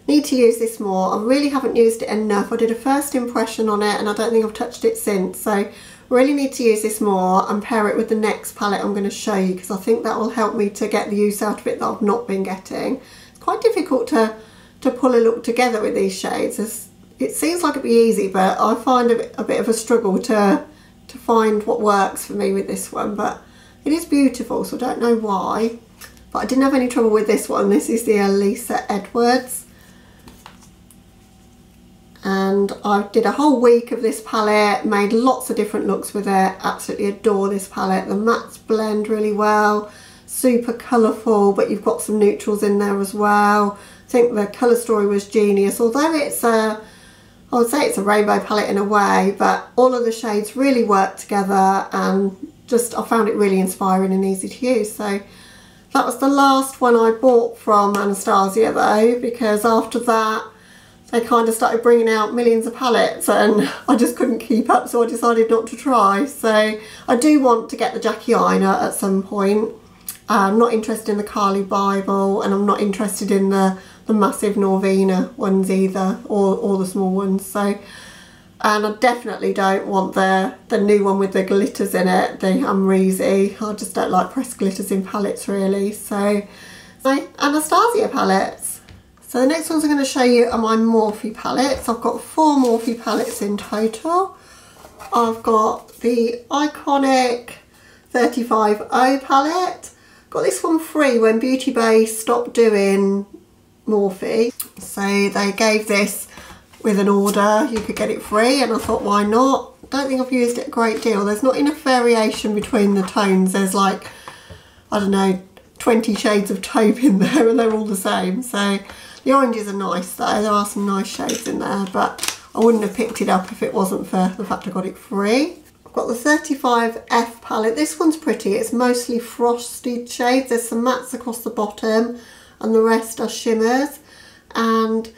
Need to use this more. I really haven't used it enough. I did a first impression on it and I don't think I've touched it since. So really need to use this more and pair it with the next palette I'm going to show you, because I think that will help me to get the use out of it that I've not been getting. It's quite difficult to pull a look together with these shades. It seems like it'd be easy, but I find a bit of a struggle to find what works for me with this one. But it is beautiful, so I don't know why. But I didn't have any trouble with this one. This is the Elisa Edwards. And I did a whole week of this palette, made lots of different looks with it. Absolutely adore this palette. The mattes blend really well, super colourful, but you've got some neutrals in there as well. I think the colour story was genius, although it's I would say it's a rainbow palette in a way, but all of the shades really work together, and just I found it really inspiring and easy to use. So that was the last one I bought from Anastasia though, because after that they kind of started bringing out millions of palettes and I just couldn't keep up, so I decided not to try. So I do want to get the Jackie Aina at some point. I'm not interested in the Kali Bible, and I'm not interested in the massive Norvina ones either, or the small ones. So And I definitely don't want the new one with the glitters in it, the Unreasy. I just don't like pressed glitters in palettes really. So my Anastasia palettes. So the next ones I'm going to show you are my Morphe palettes. I've got 4 Morphe palettes in total. I've got the iconic 35O palette. Got this one free when Beauty Bay stopped doing Morphe. So they gave this with an order, you could get it free, and I thought why not. Don't think I've used it a great deal. There's not enough variation between the tones. There's like, I don't know, 20 shades of taupe in there and they're all the same. So the oranges are nice though, there are some nice shades in there, but I wouldn't have picked it up if it wasn't for the fact I got it free. I've got the 35F palette. This one's pretty, it's mostly frosted shades. There's some mattes across the bottom and the rest are shimmers, and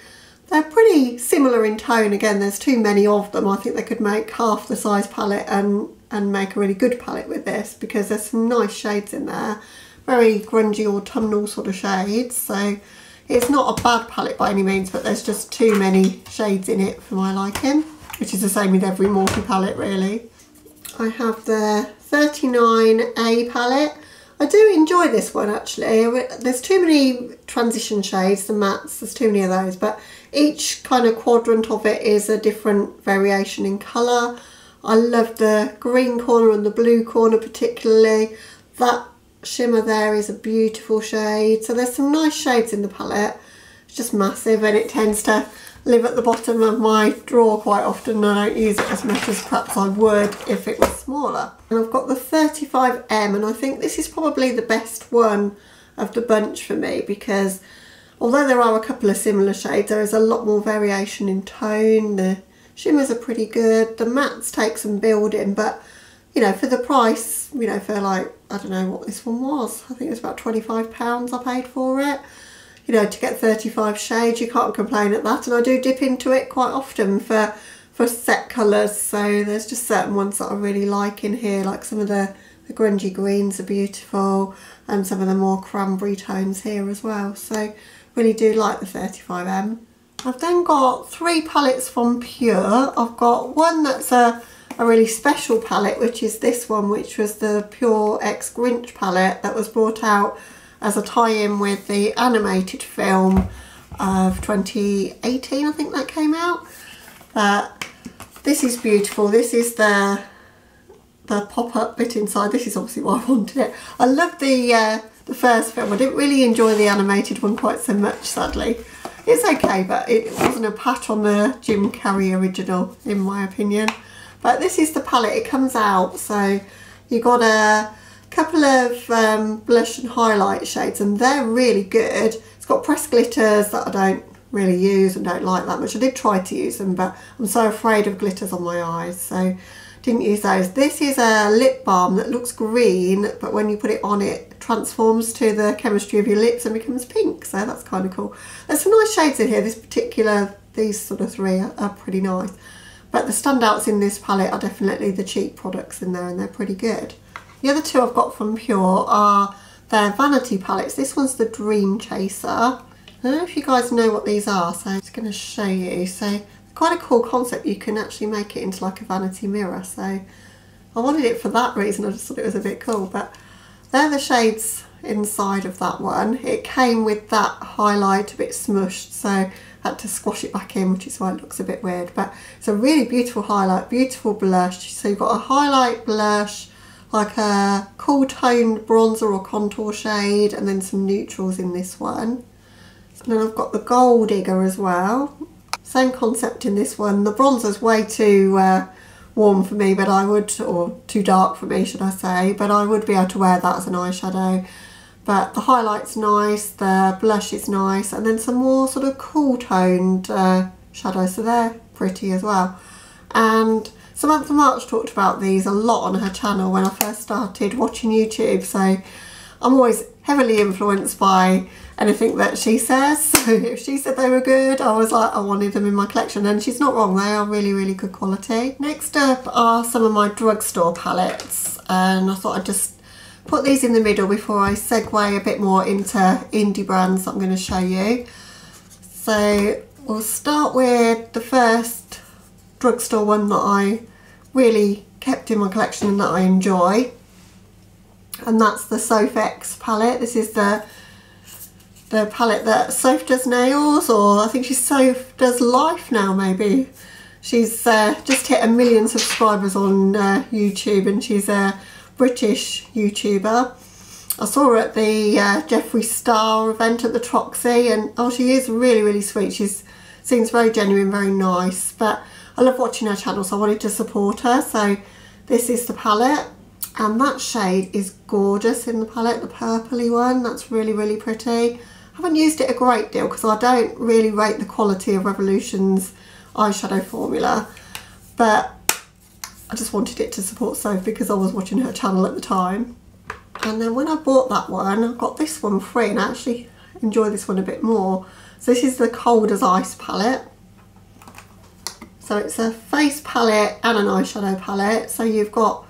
they're pretty similar in tone. Again, there's too many of them. I think they could make half the size palette and make a really good palette with this, because there's some nice shades in there. Very grungy autumnal sort of shades. So it's not a bad palette by any means, but there's just too many shades in it for my liking, which is the same with every Morphe palette really. I have the 39A palette. I do enjoy this one actually. There's too many transition shades, the mattes, there's too many of those, but each kind of quadrant of it is a different variation in colour. I love the green corner and the blue corner particularly. That shimmer there is a beautiful shade. So there's some nice shades in the palette. It's just massive and it tends to live at the bottom of my drawer quite often, and I don't use it as much as perhaps I would if it was smaller. And I've got the 35M, and I think this is probably the best one of the bunch for me, because although there are a couple of similar shades, there is a lot more variation in tone. The shimmers are pretty good, the mattes take some building, but you know, for the price, you know, for like, I don't know what this one was, I think it was about £25 I paid for it. You know, to get 35 shades, you can't complain at that. And I do dip into it quite often for set colours. So there's just certain ones that I really like in here, like some of the grungy greens are beautiful, and some of the more cranberry tones here as well. So really do like the 35M. I've then got 3 palettes from Pure. I've got one that's a really special palette, which is this one, which was the Pure X Grinch palette that was brought out as a tie-in with the animated film of 2018, I think that came out. This is beautiful. This is the pop-up bit inside. This is obviously why I wanted it. I love the first film. I didn't really enjoy the animated one quite so much, sadly. It's okay, but it wasn't a pat on the Jim Carrey original, in my opinion. But this is the palette. It comes out, so you got a couple of blush and highlight shades, and they're really good. It's got pressed glitters that I don't really use and don't like that much. I did try to use them, but I'm so afraid of glitters on my eyes, so didn't use those. This is a lip balm that looks green, but when you put it on, it transforms to the chemistry of your lips and becomes pink, so that's kind of cool. There's some nice shades in here. These sort of 3 are pretty nice, but the standouts in this palette are definitely the cheap products in there, and they're pretty good. The other 2 I've got from Pure are their vanity palettes. This one's the Dream Chaser. I don't know if you guys know what these are, so I'm just going to show you. So quite a cool concept. You can actually make it into like a vanity mirror. So I wanted it for that reason. I just thought it was a bit cool. But they're the shades inside of that one. It came with that highlight a bit smushed, so I had to squash it back in, which is why it looks a bit weird. But it's a really beautiful highlight, beautiful blush. So you've got a highlight blush, like a cool toned bronzer or contour shade, and then some neutrals in this one. And then I've got the Gold Digger as well. Same concept in this one. The bronzer's way too warm for me, but I would, or too dark for me should I say, but I would be able to wear that as an eyeshadow. But the highlight's nice, the blush is nice, and then some more sort of cool toned shadows, so they're pretty as well. And Samantha March talked about these a lot on her channel when I first started watching YouTube, so I'm always heavily influenced by anything that she says. So if she said they were good, I was like, I wanted them in my collection, and she's not wrong, they are really, really good quality. Next up are some of my Drugstore palettes, and I thought I'd just put these in the middle before I segue a bit more into indie brands that I'm going to show you. So we'll start with the first drugstore one that I really kept in my collection and that I enjoy. And that's the Sophix palette. This is the palette that Soph does nails, or I think she's Soph does life now maybe. She's just hit 1 million subscribers on YouTube, and she's a British YouTuber. I saw her at the Jeffree Star event at the Troxy, and oh, she is really, really sweet. She seems very genuine, very nice, but I love watching her channel, so I wanted to support her. So this is the palette, and that shade is gorgeous in the palette, the purpley one. That's really, really pretty. I haven't used it a great deal because I don't really rate the quality of Revolution's eyeshadow formula, but I just wanted it to support Soph because I was watching her channel at the time. And then when I bought that one, I got this one free, and I actually enjoy this one a bit more. So this is the Cold as Ice palette. So it's a face palette and an eyeshadow palette. So you've got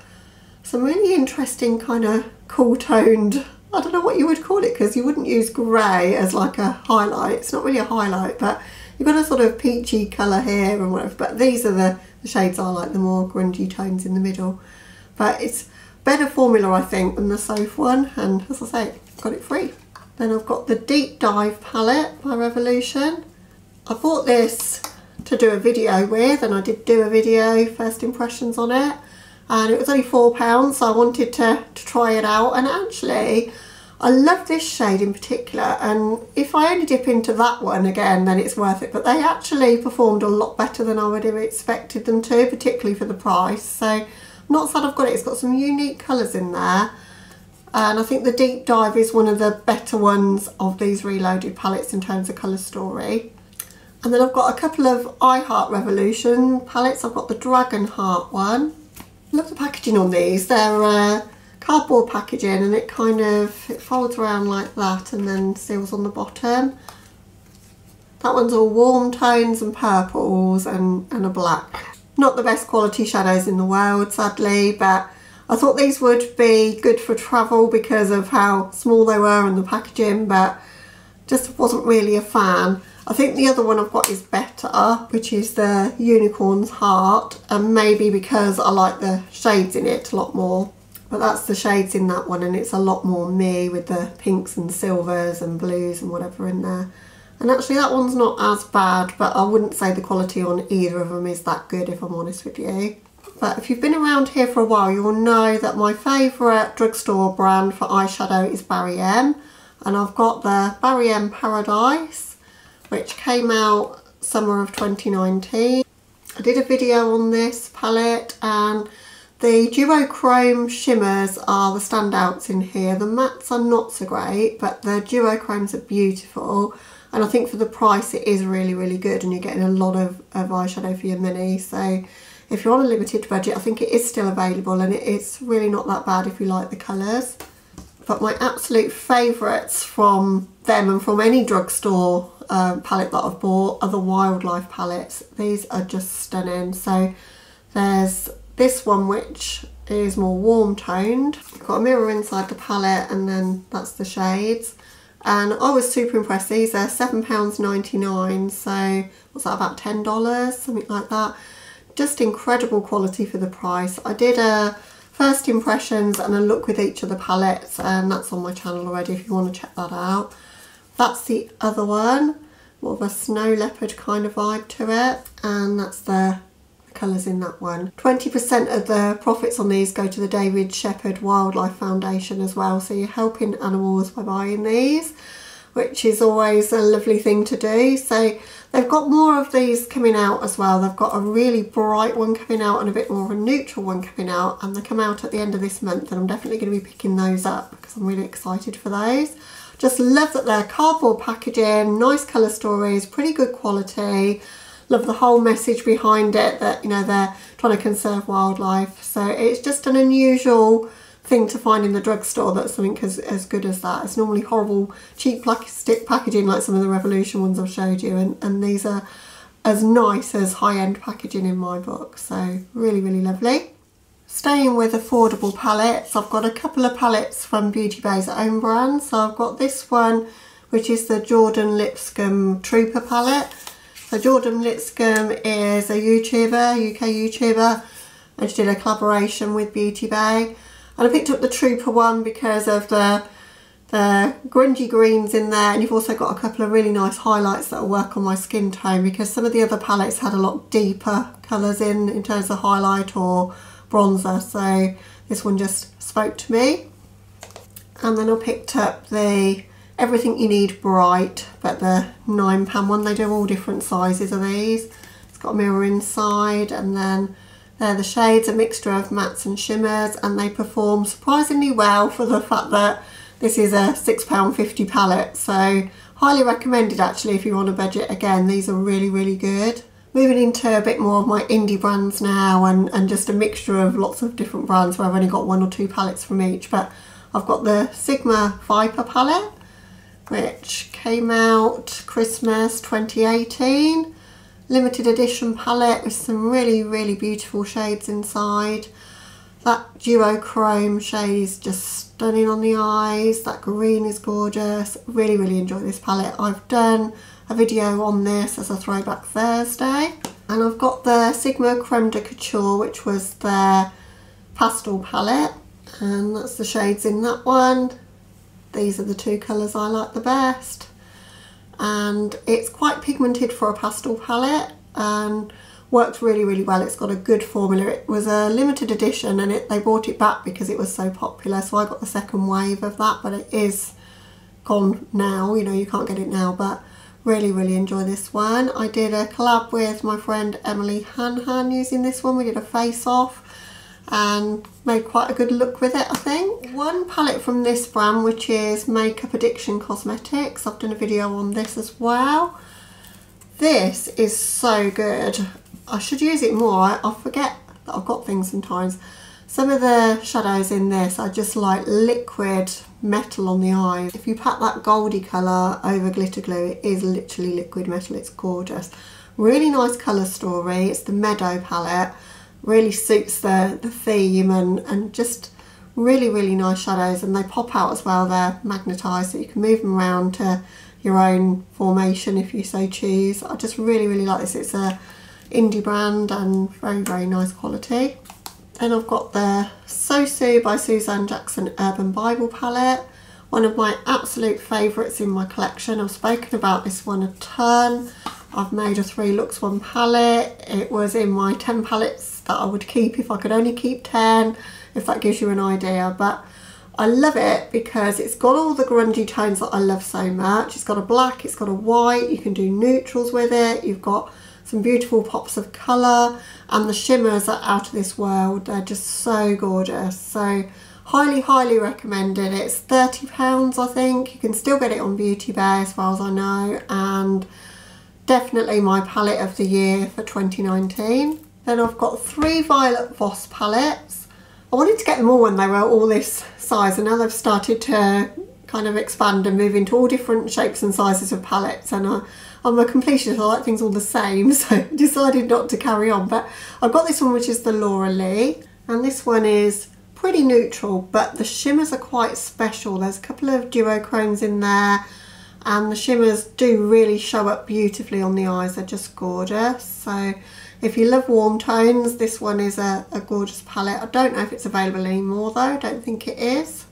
some really interesting kind of cool toned, I don't know what you would call it, because you wouldn't use grey as like a highlight. It's not really a highlight, but you've got a sort of peachy colour here and whatever. But these are the shades I like, the more grungy tones in the middle. But it's better formula, I think, than the Soph one, and as I say, got it free. Then I've got the Deep Dive palette by Revolution. I bought this to do a video with, and I did do a video, first impressions on it, and it was only £4, so I wanted to try it out. And actually I love this shade in particular, and if I only dip into that one again then it's worth it. But they actually performed a lot better than I would have expected them to, particularly for the price. So I'm not sad I've got it. It's got some unique colours in there, and I think the Deep Dive is one of the better ones of these reloaded palettes in terms of colour story. And then I've got a couple of I Heart Revolution palettes. I've got the Dragon Heart one. I love the packaging on these. They're cardboard packaging, and it folds around like that and then seals on the bottom. That one's all warm tones and purples and a black. Not the best quality shadows in the world, sadly, but I thought these would be good for travel because of how small they were and the packaging, but just wasn't really a fan. I think the other one I've got is better, which is the Unicorn's Heart, and maybe because I like the shades in it a lot more. But that's the shades in that one, and it's a lot more me with the pinks and silvers and blues and whatever in there. And actually that one's not as bad, but I wouldn't say the quality on either of them is that good, if I'm honest with you. But if you've been around here for a while, you'll know that my favourite drugstore brand for eyeshadow is Barry M. And I've got the Barry M Paradise, which came out summer of 2019. I did a video on this palette, and the duochrome shimmers are the standouts in here. The mattes are not so great, but the duochromes are beautiful, and I think for the price it is really, really good, and you're getting a lot of eyeshadow for your money. So if you're on a limited budget, I think it is still available, and it's really not that bad if you like the colours. But my absolute favourites from them and from any drugstore palette that I've bought are the Wildlife palettes. These are just stunning. So there's this one, which is more warm toned. Got a mirror inside the palette, and then that's the shades. And I was super impressed. These are £7.99, so what's that, about $10, something like that. Just incredible quality for the price. I did a first impressions and a look with each of the palettes, and that's on my channel already if you want to check that out. That's the other one, more of a snow leopard kind of vibe to it, and that's the colours in that one. 20% of the profits on these go to the David Shepherd Wildlife Foundation as well, so you're helping animals by buying these, which is always a lovely thing to do. So they've got more of these coming out as well. They've got a really bright one coming out and a bit more of a neutral one coming out, and they come out at the end of this month, and I'm definitely going to be picking those up because I'm really excited for those. Just love that they're cardboard packaging, nice colour stories, pretty good quality. Love the whole message behind it, that, you know, they're trying to conserve wildlife. So it's just an unusual thing to find in the drugstore, that's something as good as that. It's normally horrible cheap plastic packaging like some of the Revolution ones I've showed you, and these are as nice as high-end packaging in my book. So really, really lovely. Staying with affordable palettes, I've got a couple of palettes from Beauty Bay's own brand. So I've got this one, which is the Jordan Lipscomb Trooper palette. So Jordan Lipscomb is a YouTuber, UK YouTuber, and she did a collaboration with Beauty Bay. And I picked up the Trooper one because of the grungy greens in there, and you've also got a couple of really nice highlights that will work on my skin tone, because some of the other palettes had a lot deeper colours in terms of highlight or bronzer, so this one just spoke to me. And then I picked up the Everything You Need Bright, but the £9 one. They do all different sizes of these. It's got a mirror inside, and then they're the shades, a mixture of mattes and shimmers, and they perform surprisingly well for the fact that this is a £6.50 palette. So highly recommended actually if you're on a budget. Again, these are really, really good. Moving into a bit more of my indie brands now, and just a mixture of lots of different brands where I've only got 1 or 2 palettes from each. But I've got the Sigma Viper palette, which came out Christmas 2018. Limited edition palette with some really, really beautiful shades inside. That duochrome shade is just stunning on the eyes. That green is gorgeous. Really, really enjoy this palette. I've done a video on this as a Throwback Thursday. And I've got the Sigma Creme de Couture, which was their Pastel palette. And that's the shades in that one. These are the 2 colours I like the best. And it's quite pigmented for a pastel palette and worked really, really well. It's got a good formula. It was a limited edition, and they brought it back because it was so popular, so I got the second wave of that, but it is gone now, you know, you can't get it now. But really, really enjoy this one. I did a collab with my friend Emily Hanhan using this one. We did a face off and made quite a good look with it, I think. One palette from this brand, which is Makeup Addiction Cosmetics. I've done a video on this as well. This is so good. I should use it more. I forget that I've got things sometimes. Some of the shadows in this are just like liquid metal on the eyes. If you pat that goldy colour over glitter glue, it is literally liquid metal. It's gorgeous. Really nice colour story. It's the Meadow palette. Really suits the theme, and just really, really nice shadows, and they pop out as well. They're magnetised, so you can move them around to your own formation if you so choose. I just really, really like this. It's a indie brand and very, very nice quality. Then I've got the Sosu by Suzanne Jackson Urban Bible palette, one of my absolute favourites in my collection. I've spoken about this one a ton. I've made a 3 looks 1 palette. It was in my 10 palettes that I would keep if I could only keep 10, if that gives you an idea. But I love it because it's got all the grungy tones that I love so much. It's got a black, it's got a white, you can do neutrals with it, you've got some beautiful pops of colour, and the shimmers are out of this world. They're just so gorgeous. So highly, highly recommended. It's £30 I think. You can still get it on Beauty Bay as far as I know, and definitely my palette of the year for 2019. Then I've got 3 Violet Voss palettes. I wanted to get them all when they were all this size, and now they've started to kind of expand and move into all different shapes and sizes of palettes, and I'm a completionist. I like things all the same, so I decided not to carry on. But I've got this one, which is the Laura Lee, and this one is pretty neutral, but the shimmers are quite special. There's a couple of duochromes in there, and the shimmers do really show up beautifully on the eyes. They're just gorgeous. So if you love warm tones, this one is a gorgeous palette. I don't know if it's available anymore though. I don't think it is.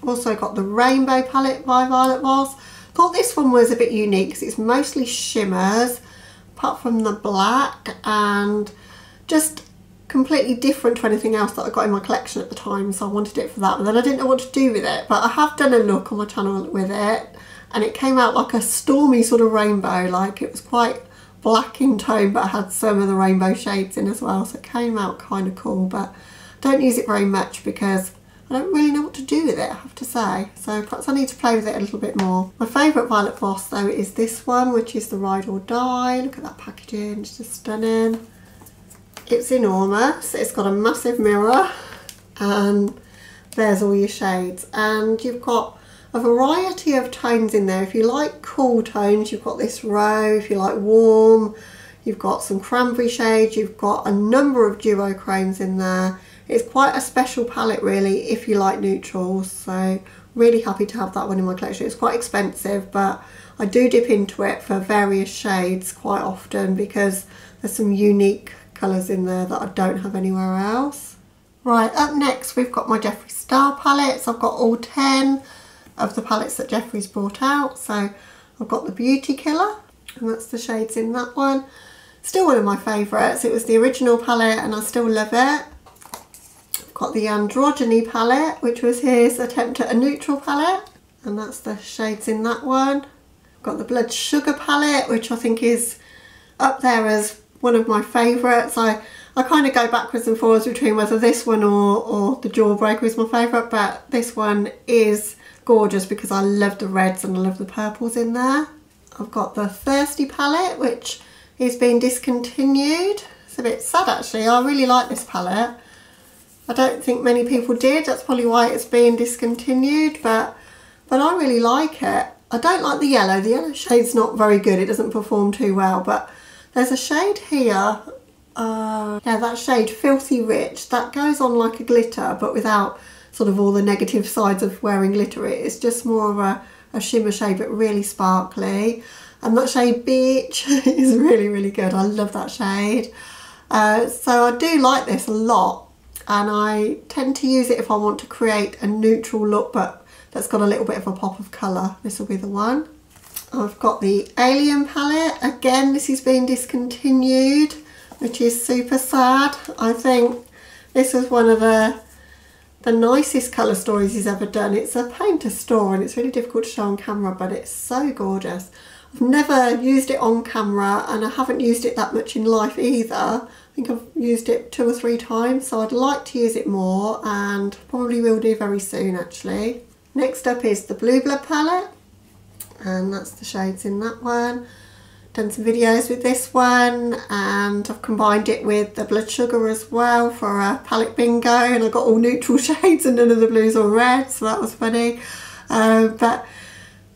I've also got the Rainbow palette by Violet Voss. Thought this one was a bit unique because it's mostly shimmers, apart from the black, and just completely different to anything else that I got in my collection at the time, so I wanted it for that. But then I didn't know what to do with it. But I have done a look on my channel with it, and it came out like a stormy sort of rainbow. Like, it was quite black in tone, but had some of the rainbow shades in as well, so it came out kind of cool. But don't use it very much because I don't really know what to do with it, I have to say, so perhaps I need to play with it a little bit more. My favourite Violet Voss though is this one, which is the Ride or Die. Look at that packaging, it's just stunning. It's enormous. It's got a massive mirror, and there's all your shades, and you've got a variety of tones in there. If you like cool tones, you've got this row. If you like warm, you've got some cranberry shades. You've got a number of duochromes in there. It's quite a special palette really if you like neutrals, so really happy to have that one in my collection. It's quite expensive, but I do dip into it for various shades quite often because there's some unique colours in there that I don't have anywhere else. Right, up next we've got my Jeffree Star palettes. I've got all 10 of the palettes that Jeffree's brought out. So I've got the Beauty Killer, and that's the shades in that one. Still one of my favourites. It was the original palette and I still love it. I've got the Androgyny palette, which was his attempt at a neutral palette, and that's the shades in that one. I've got the Blood Sugar palette, which I think is up there as one of my favourites. I kind of go backwards and forwards between whether this one or the Jawbreaker is my favourite, but this one is gorgeous because I love the reds and I love the purples in there. I've got the Thirsty palette, which is being discontinued. It's a bit sad actually. I really like this palette. I don't think many people did. That's probably why it's being discontinued, but I really like it. I don't like the yellow. The yellow shade's not very good. It doesn't perform too well, but there's a shade here. Yeah, that shade Filthy Rich, that goes on like a glitter but without sort of all the negative sides of wearing glitter. It's just more of a shimmer shade but really sparkly, and that shade Beach is really, really good. I love that shade. So I do like this a lot, and I tend to use it if I want to create a neutral look but that's got a little bit of a pop of colour. This will be the one. I've got the Alien palette. Again, this is being discontinued, which is super sad. I think this was one of the nicest colour stories he's ever done. It's a painter store and it's really difficult to show on camera, but it's so gorgeous. I've never used it on camera and I haven't used it that much in life either. I think I've used it 2 or 3 times, so I'd like to use it more and probably will do very soon actually. Next up is the Blue Blood palette, and that's the shades in that one. Done some videos with this one, and I've combined it with the Blood Sugar as well for a palette bingo, and I got all neutral shades and none of the blues or reds, so that was funny. But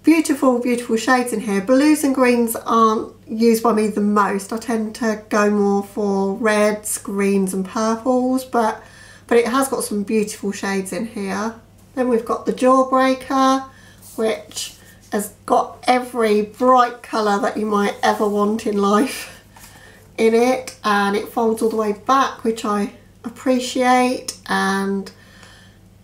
beautiful, beautiful shades in here. Blues and greens aren't used by me the most. I tend to go more for reds, greens and purples, but it has got some beautiful shades in here. Then we've got the Jawbreaker, which has got every bright colour that you might ever want in life in it, and it folds all the way back, which I appreciate, and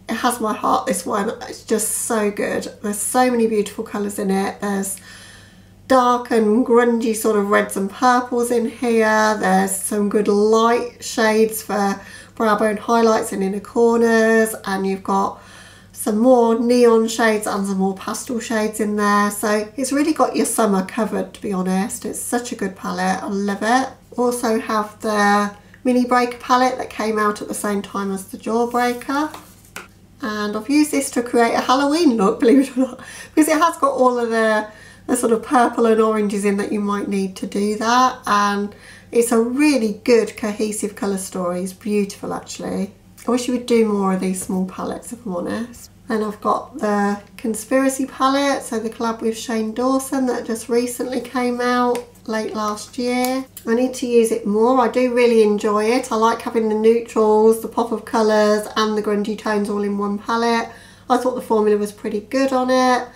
it has my heart, this one. It's just so good. There's so many beautiful colours in it. There's dark and grungy sort of reds and purples in here. There's some good light shades for brow bone highlights and inner corners, and you've got some more neon shades and some more pastel shades in there. So it's really got your summer covered, to be honest. It's such a good palette. I love it. Also have the Mini Breaker palette that came out at the same time as the Jawbreaker. And I've used this to create a Halloween look, believe it or not, because it has got all of the sort of purple and oranges in that you might need to do that. And it's a really good cohesive colour story. It's beautiful actually. I wish you would do more of these small palettes if I'm honest. Then I've got the Conspiracy palette, so the collab with Shane Dawson that just recently came out late last year. I need to use it more. I do really enjoy it. I like having the neutrals, the pop of colours and the grungy tones all in one palette. I thought the formula was pretty good on it,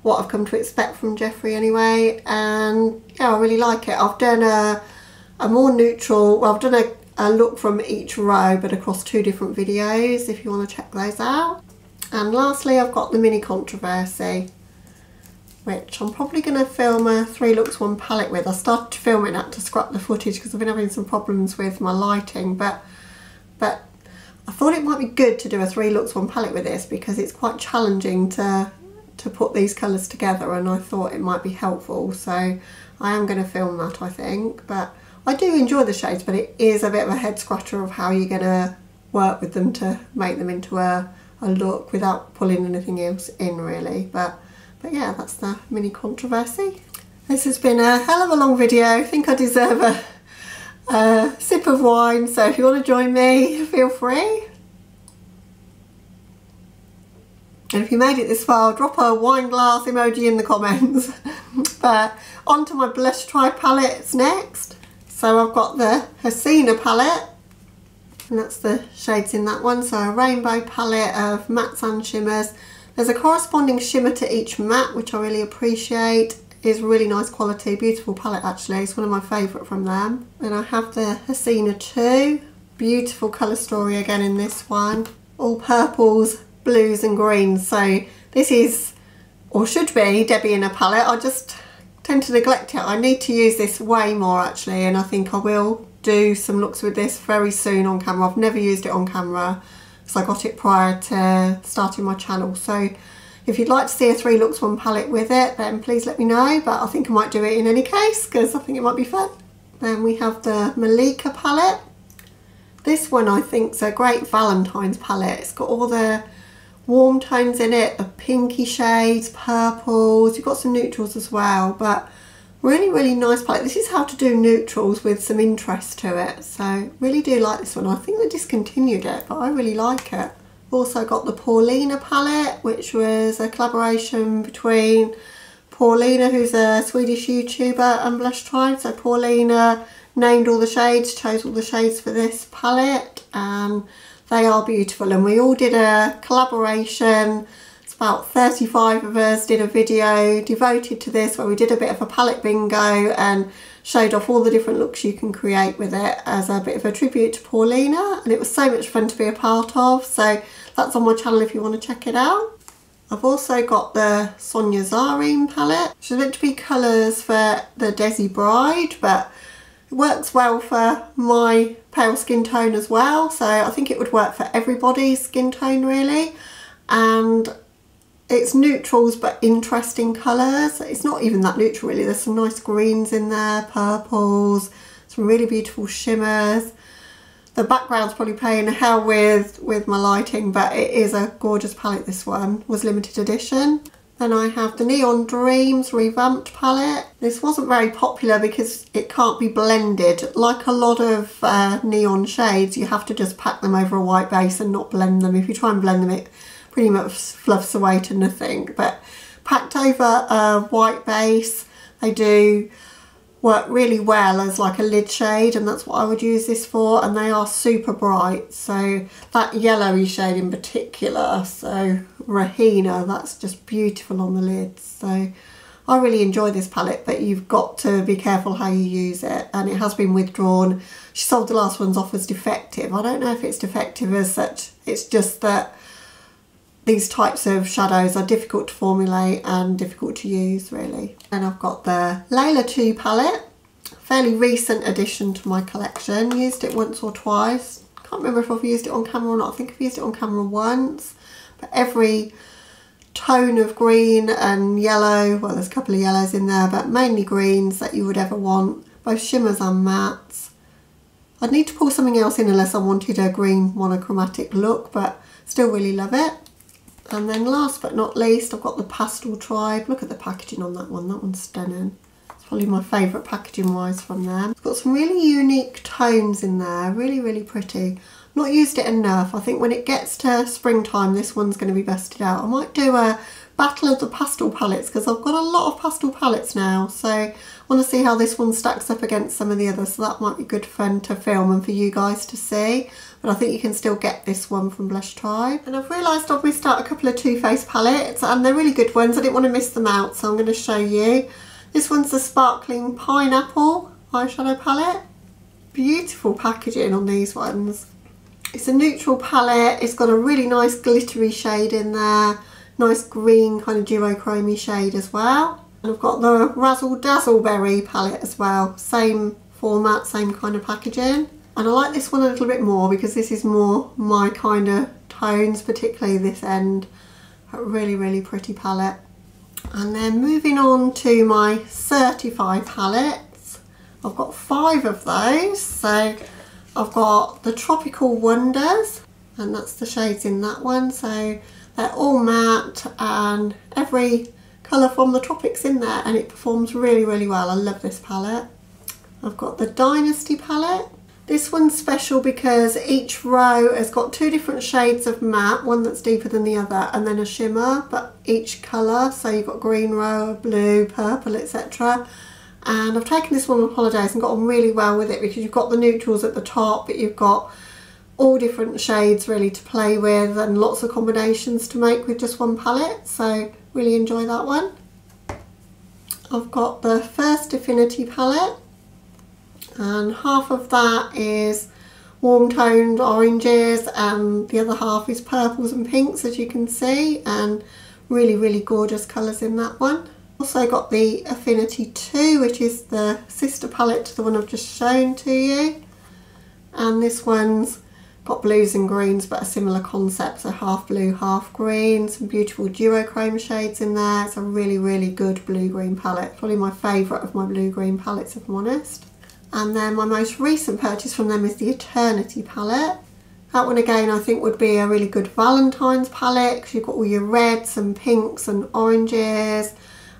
what I've come to expect from Jeffree anyway, and yeah, I really like it. I've done a more neutral, well, I've done a look from each row but across 2 different videos if you want to check those out. And lastly I've got the Mini Controversy, which I'm probably going to film a 3 looks 1 palette with. I started to film it and had to scrap the footage because I've been having some problems with my lighting, but I thought it might be good to do a 3 looks 1 palette with this because it's quite challenging to put these colours together, and I thought it might be helpful, so I am going to film that I think. But I do enjoy the shades, but it is a bit of a head scratcher of how you're going to work with them to make them into a look without pulling anything else in really. But yeah, that's the Mini Controversy. This has been a hell of a long video. I think I deserve a sip of wine, so if you want to join me, feel free. And if you made it this far, drop a wine glass emoji in the comments. But on to my blush try palettes next. So I've got the Hesina palette, and that's the shades in that one. So a rainbow palette of mattes and shimmers. There's a corresponding shimmer to each matte, which I really appreciate. is really nice quality, beautiful palette actually. It's one of my favourite from them. Then I have the Hasina 2. Beautiful colour story again in this one. All purples, blues and greens. So this is, or should be, Debbie in a palette. I just tend to neglect it. I need to use this way more actually, and I think I will do some looks with this very soon on camera. I've never used it on camera because I got it prior to starting my channel. So if you'd like to see a 3 looks 1 palette with it, then please let me know, but I think I might do it in any case because I think it might be fun. Then we have the Malika palette. This one I think is a great Valentine's palette. It's got all the warm tones in it, the pinky shades, purples, you've got some neutrals as well, but really, really nice palette. This is how to do neutrals with some interest to it, so really do like this one. I think they discontinued it, but I really like it. Also got the Paulina palette, which was a collaboration between Paulina, who's a Swedish YouTuber, and Blush Tribe. So Paulina named all the shades, chose all the shades for this palette, and they are beautiful. And we all did a collaboration. It's about 35 of us did a video devoted to this where we did a bit of a palette bingo and showed off all the different looks you can create with it as a bit of a tribute to Paulina, and it was so much fun to be a part of. So that's on my channel if you want to check it out. I've also got the Sonia Zareen palette, which is meant to be colours for the Desi Bride, but it works well for my pale skin tone as well, so I think it would work for everybody's skin tone really. And it's neutrals but interesting colours. It's not even that neutral really, there's some nice greens in there, purples, some really beautiful shimmers. The background's probably playing hell with my lighting, but it is a gorgeous palette. This one was limited edition. Then I have the Neon Dreams Revamped palette. This wasn't very popular because it can't be blended. Like a lot of neon shades, you have to just pack them over a white base and not blend them. If you try and blend them, it pretty much fluffs away to nothing. But packed over a white base, they do work really well as like a lid shade, and that's what I would use this for, and they are super bright. So that yellowy shade in particular, so Rahina, that's just beautiful on the lids. So I really enjoy this palette, but you've got to be careful how you use it, and it has been withdrawn. She sold the last ones off as defective. I don't know if it's defective as such, it's just that these types of shadows are difficult to formulate and difficult to use really. And I've got the Layla 2 palette, fairly recent addition to my collection. Used it once or twice. Can't remember if I've used it on camera or not. I think I've used it on camera once. But every tone of green and yellow, well there's a couple of yellows in there, but mainly greens that you would ever want, both shimmers and mattes. I'd need to pull something else in unless I wanted a green monochromatic look, but still really love it. And then last but not least, I've got the Pastel Tribe. Look at the packaging on that one. That one's stunning. It's probably my favourite packaging wise from them. It's got some really unique tones in there. Really, really pretty. Not used it enough. I think when it gets to springtime, this one's going to be busted out. I might do a battle of the pastel palettes because I've got a lot of pastel palettes now. So I want to see how this one stacks up against some of the others. So that might be good fun to film and for you guys to see. But I think you can still get this one from Blush Tribe. And I've realised I've missed out a couple of Too Faced palettes, and they're really good ones. I didn't want to miss them out, so I'm going to show you. This one's the Sparkling Pineapple eyeshadow palette. Beautiful packaging on these ones. It's a neutral palette. It's got a really nice glittery shade in there. Nice green kind of duochrome shade as well. And I've got the Razzle Dazzle Berry palette as well. Same format, same kind of packaging. And I like this one a little bit more because this is more my kind of tones, particularly this end. A really, really pretty palette. And then moving on to my certified palettes. I've got 5 of those. So I've got the Tropical Wonders, and that's the shades in that one. So they're all matte and every colour from the tropics in there, and it performs really, really well. I love this palette. I've got the Dynasty Palette. This one's special because each row has got 2 different shades of matte, one that's deeper than the other, and then a shimmer, but each colour. So you've got green row, blue, purple, etc. And I've taken this one on holidays and got on really well with it because you've got the neutrals at the top, but you've got all different shades really to play with and lots of combinations to make with just one palette. So really enjoy that one. I've got the first Divinity Palette, and half of that is warm toned oranges and the other half is purples and pinks, as you can see, and really gorgeous colours in that one. Also got the Affinity 2, which is the sister palette to the one I've just shown to you, and this one's got blues and greens but a similar concept, so half blue half green, some beautiful duochrome shades in there. It's a really good blue green palette, probably my favourite of my blue green palettes if I'm honest. And then my most recent purchase from them is the Eternity palette. That one again I think would be a really good Valentine's palette because you've got all your reds and pinks and oranges,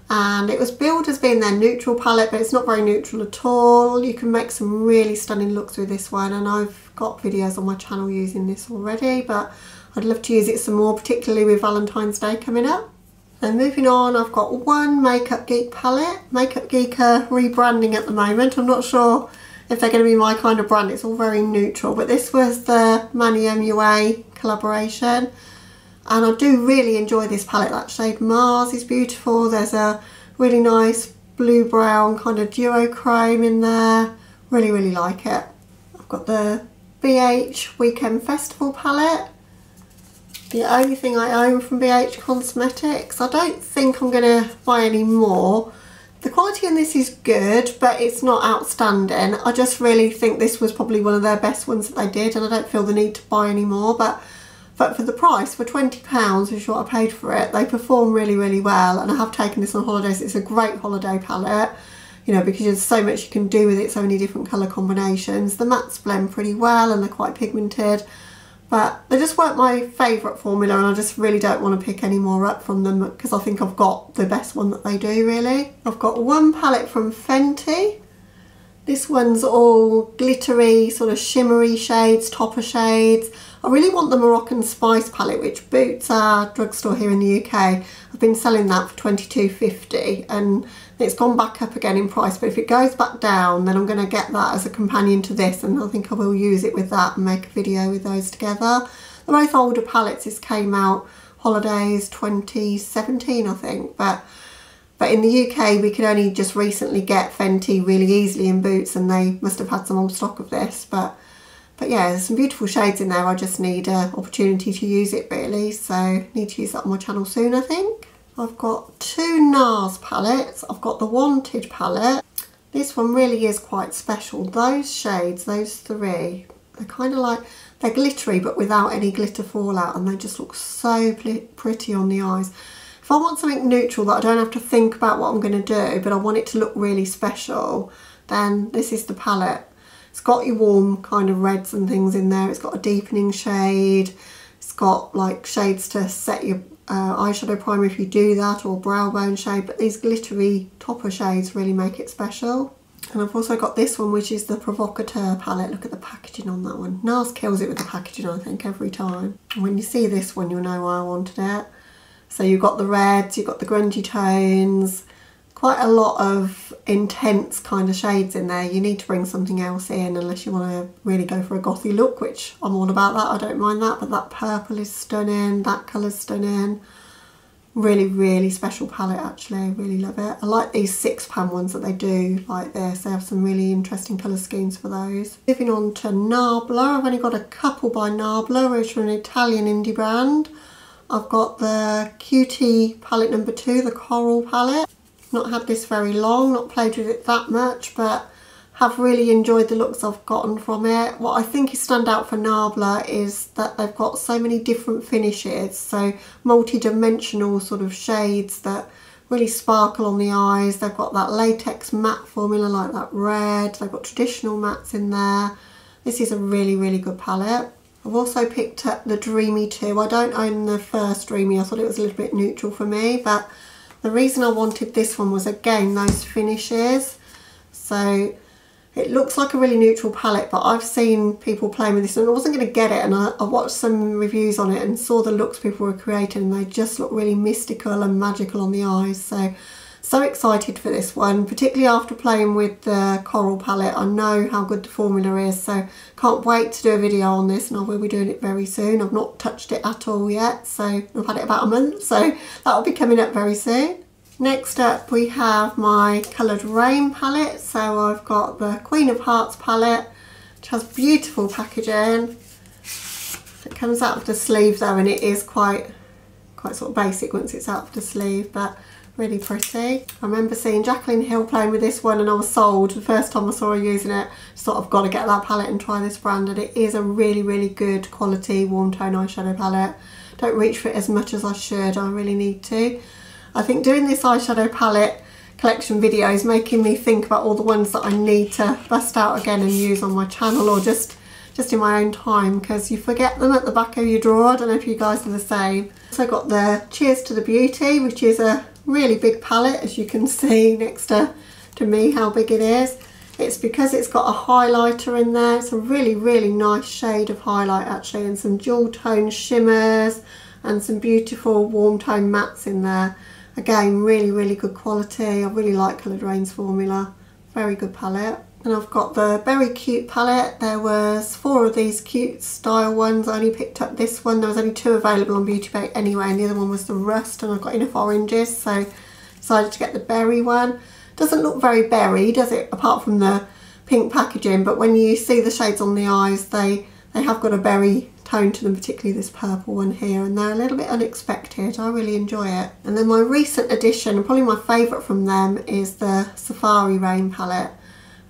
and it was billed as being their neutral palette, but it's not very neutral at all. You can make some really stunning looks with this one, and I've got videos on my channel using this already, but I'd love to use it some more, particularly with Valentine's Day coming up. And moving on, I've got one Makeup Geek palette. Makeup Geek are rebranding at the moment. I'm not sure if they're going to be my kind of brand. It's all very neutral, but this was the Mani MUA collaboration. And I do really enjoy this palette. That shade Mars is beautiful. There's a really nice blue-brown kind of duochrome in there. Really like it. I've got the BH Weekend Festival palette. The only thing I own from BH Cosmetics. I don't think I'm going to buy any more. The quality in this is good, but it's not outstanding. I just really think this was probably one of their best ones that they did, and I don't feel the need to buy any more. But for the price, for £20, which is what I paid for it, they perform really well, and I have taken this on holidays. It's a great holiday palette, you know, because there's so much you can do with it, so many different colour combinations. The mattes blend pretty well and they're quite pigmented, but they just weren't my favourite formula, and I just really don't want to pick any more up from them because I think I've got the best one that they do, really. I've got one palette from Fenty. This one's all glittery, sort of shimmery shades, topper shades. I really want the Moroccan Spice palette, which Boots, our drugstore here in the UK, I've been selling that for £22.50, and it's gone back up again in price, but if it goes back down then I'm going to get that as a companion to this, and I think I will use it with that and make a video with those together. They're both older palettes. This came out holidays 2017 I think, but in the UK we could only just recently get Fenty really easily in Boots, and they must have had some old stock of this, but yeah, there's some beautiful shades in there. I just need an opportunity to use it really, so need to use that on my channel soon I think. I've got two NARS palettes. I've got the Wanted palette. This one really is quite special. Those shades, those three, they're kind of like, they're glittery but without any glitter fallout, and they just look so pretty on the eyes. If I want something neutral that I don't have to think about what I'm going to do, but I want it to look really special, then this is the palette. It's got your warm kind of reds and things in there. It's got a deepening shade. It's got like shades to set your eyeshadow primer if you do that, or brow bone shade, but these glittery topper shades really make it special. And I've also got this one, which is the Provocative Palette. Look at the packaging on that one. NARS kills it with the packaging, I think, every time. And when you see this one, you'll know why I wanted it. So you've got the reds, you've got the grungy tones, quite a lot of intense kind of shades in there. You need to bring something else in unless you want to really go for a gothy look, which I'm all about that. I don't mind that, but that purple is stunning, that colour's stunning. Really special palette actually, I really love it. I like these £6 ones that they do like this. They have some really interesting colour schemes for those. Moving on to Nabla. I've only got a couple by Nabla, which are an Italian indie brand. I've got the Cutie palette number 2, the Coral palette. Not had this very long, not played with it that much, but have really enjoyed the looks I've gotten from it. What I think is stand out for Nabla is that they've got so many different finishes, so multi-dimensional sort of shades that really sparkle on the eyes. They've got that latex matte formula like that red, they've got traditional mattes in there. This is a really good palette. I've also picked up the Dreamy 2. I don't own the first Dreamy, I thought it was a little bit neutral for me, but the reason I wanted this one was again those finishes. So it looks like a really neutral palette, but I've seen people playing with this and I wasn't going to get it, and I watched some reviews on it and saw the looks people were creating, and they just look really mystical and magical on the eyes. So excited for this one, particularly after playing with the Coral palette. I know how good the formula is, so can't wait to do a video on this, and I will be doing it very soon. I've not touched it at all yet, so I've had it about a month, so that'll be coming up very soon. Next up we have my Coloured Rain palette. So I've got the Queen of Hearts palette, which has beautiful packaging. It comes out of the sleeve though, and it is quite sort of basic once it's out of the sleeve, but really pretty. I remember seeing Jacqueline Hill playing with this one and I was sold the first time I saw her using it. Sort of got to get that palette and try this brand, and it is a really good quality warm tone eyeshadow palette. Don't reach for it as much as I should, I really need to. I think doing this eyeshadow palette collection video is making me think about all the ones that I need to bust out again and use on my channel, or just in my own time, because you forget them at the back of your drawer. I don't know if you guys are the same. So got the Cheers to the Beauty, which is a really big palette, as you can see next to me how big it is. It's because it's got a highlighter in there. It's a really nice shade of highlight actually, and some dual tone shimmers and some beautiful warm tone mattes in there. Again, really good quality. I really like Coloured Rain's formula. Very good palette. And I've got the Berry Cute palette. There was 4 of these cute style ones. I only picked up this one. There was only 2 available on Beauty Bay anyway, and the other one was the Rust, and I've got enough oranges, so decided to get the berry one. Doesn't look very berry, does it, apart from the pink packaging, but when you see the shades on the eyes, they have got a berry tone to them, particularly this purple one here, and they're a little bit unexpected. I really enjoy it. And then my recent addition, and probably my favourite from them, is the Safari Rain palette.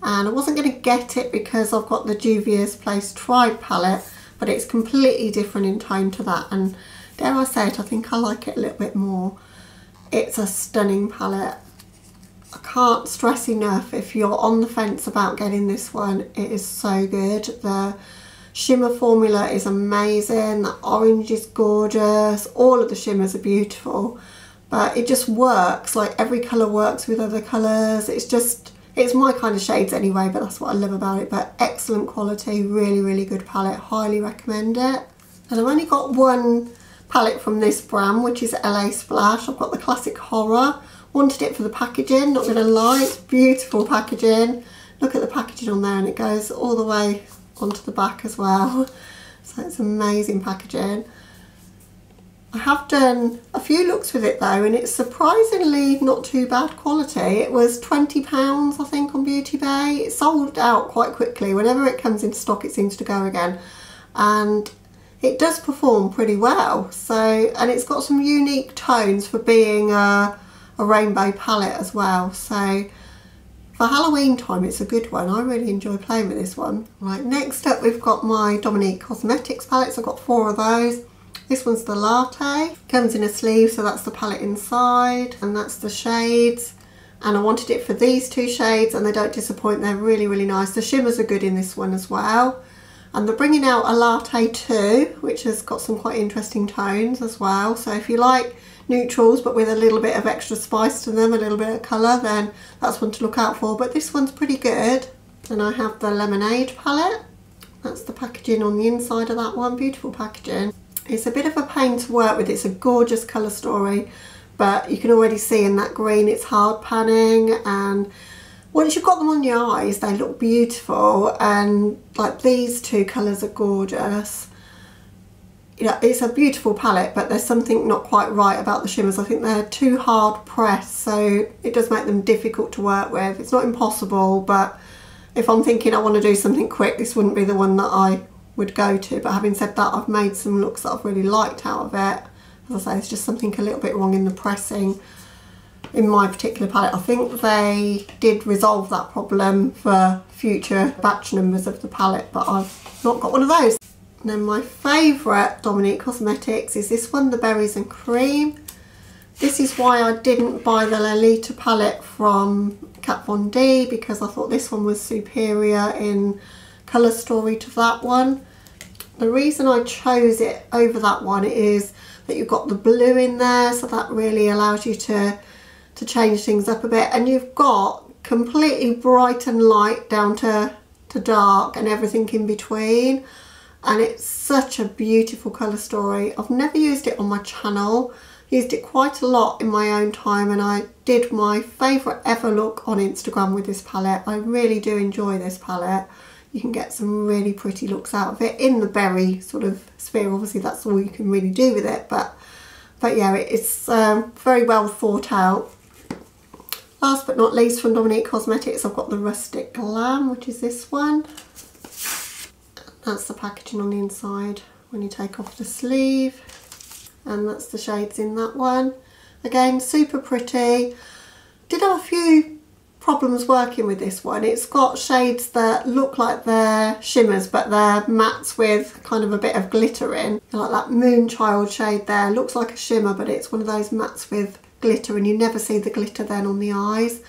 And I wasn't going to get it because I've got the Juvies Place Tribe palette, but it's completely different in tone to that, and dare I say it, I think I like it a little bit more. It's a stunning palette. I can't stress enough, if you're on the fence about getting this one, it is so good. The shimmer formula is amazing, the orange is gorgeous, all of the shimmers are beautiful, but it just works, like every colour works with other colours. It's my kind of shades anyway, but that's what I love about it. But excellent quality, really good palette, highly recommend it. And I've only got one palette from this brand, which is LA Splash. I've got the Classic Horror. Wanted it for the packaging, not going to lie, it's beautiful packaging. Look at the packaging on there, and it goes all the way onto the back as well. So it's amazing packaging. I have done a few looks with it though, and it's surprisingly not too bad quality. It was £20 I think on Beauty Bay. It sold out quite quickly. Whenever it comes into stock it seems to go again, and it does perform pretty well. So, and it's got some unique tones for being a rainbow palette as well. So for Halloween time it's a good one. I really enjoy playing with this one. Right, next up we've got my Dominique Cosmetics palettes. I've got 4 of those. This one's the Latte, comes in a sleeve, so that's the palette inside, and that's the shades. And I wanted it for these 2 shades, and they don't disappoint. They're really nice. The shimmers are good in this one as well. And they're bringing out a Latte too, which has got some quite interesting tones as well. So if you like neutrals but with a little bit of extra spice to them, a little bit of colour, then that's one to look out for. But this one's pretty good. And I have the Lemonade palette. That's the packaging on the inside of that one. Beautiful packaging. It's a bit of a pain to work with. It's a gorgeous colour story, but you can already see in that green it's hard panning, and once you've got them on your eyes they look beautiful. And like these 2 colours are gorgeous. You know, it's a beautiful palette, but there's something not quite right about the shimmers. I think they're too hard pressed, so it does make them difficult to work with. It's not impossible, but if I'm thinking I want to do something quick, this wouldn't be the one that I would go to. But having said that, I've made some looks that I've really liked out of it. As I say, it's just something a little bit wrong in the pressing in my particular palette. I think they did resolve that problem for future batch numbers of the palette, but I've not got one of those. And then my favourite Dominique Cosmetics is this one, the Berries and Cream. This is why I didn't buy the Lolita palette from Kat Von D, because I thought this one was superior in colour story to that one. The reason I chose it over that one is that you've got the blue in there, so that really allows you to change things up a bit, and you've got completely bright and light down to dark and everything in between, and it's such a beautiful colour story. I've never used it on my channel, used it quite a lot in my own time, and I did my favourite ever look on Instagram with this palette. I really do enjoy this palette. You can get some really pretty looks out of it in the berry sort of sphere. Obviously that's all you can really do with it, but yeah, it's very well thought out. Last but not least, from Dominique Cosmetics, I've got the Rustic Glam, which is this one. That's the packaging on the inside when you take off the sleeve. And that's the shades in that one. Again, super pretty. Did have a few problems working with this one. It's got shades that look like they're shimmers, but they're mattes with kind of a bit of glitter in. Like that Moonchild shade there, looks like a shimmer, but it's one of those mattes with glitter, and you never see the glitter then on the eyes.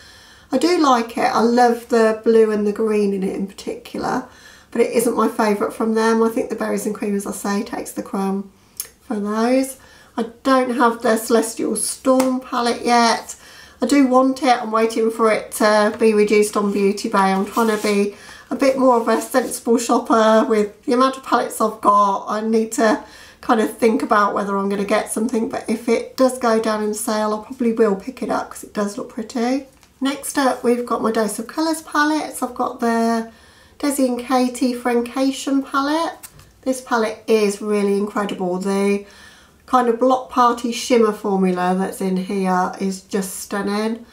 I do like it. I love the blue and the green in it in particular, but it isn't my favourite from them. I think the Berries and Cream, as I say, takes the crown for those. I don't have the Celestial Storm palette yet. I do want it. I'm waiting for it to be reduced on Beauty Bay. I'm trying to be a bit more of a sensible shopper with the amount of palettes I've got. I need to kind of think about whether I'm going to get something, but if it does go down in sale, I probably will pick it up because it does look pretty. Next up, we've got my Dose of Colours palettes. I've got the Desi and Katie Francation palette. This palette is really incredible. The kind of Block Party shimmer formula that's in here is just stunning,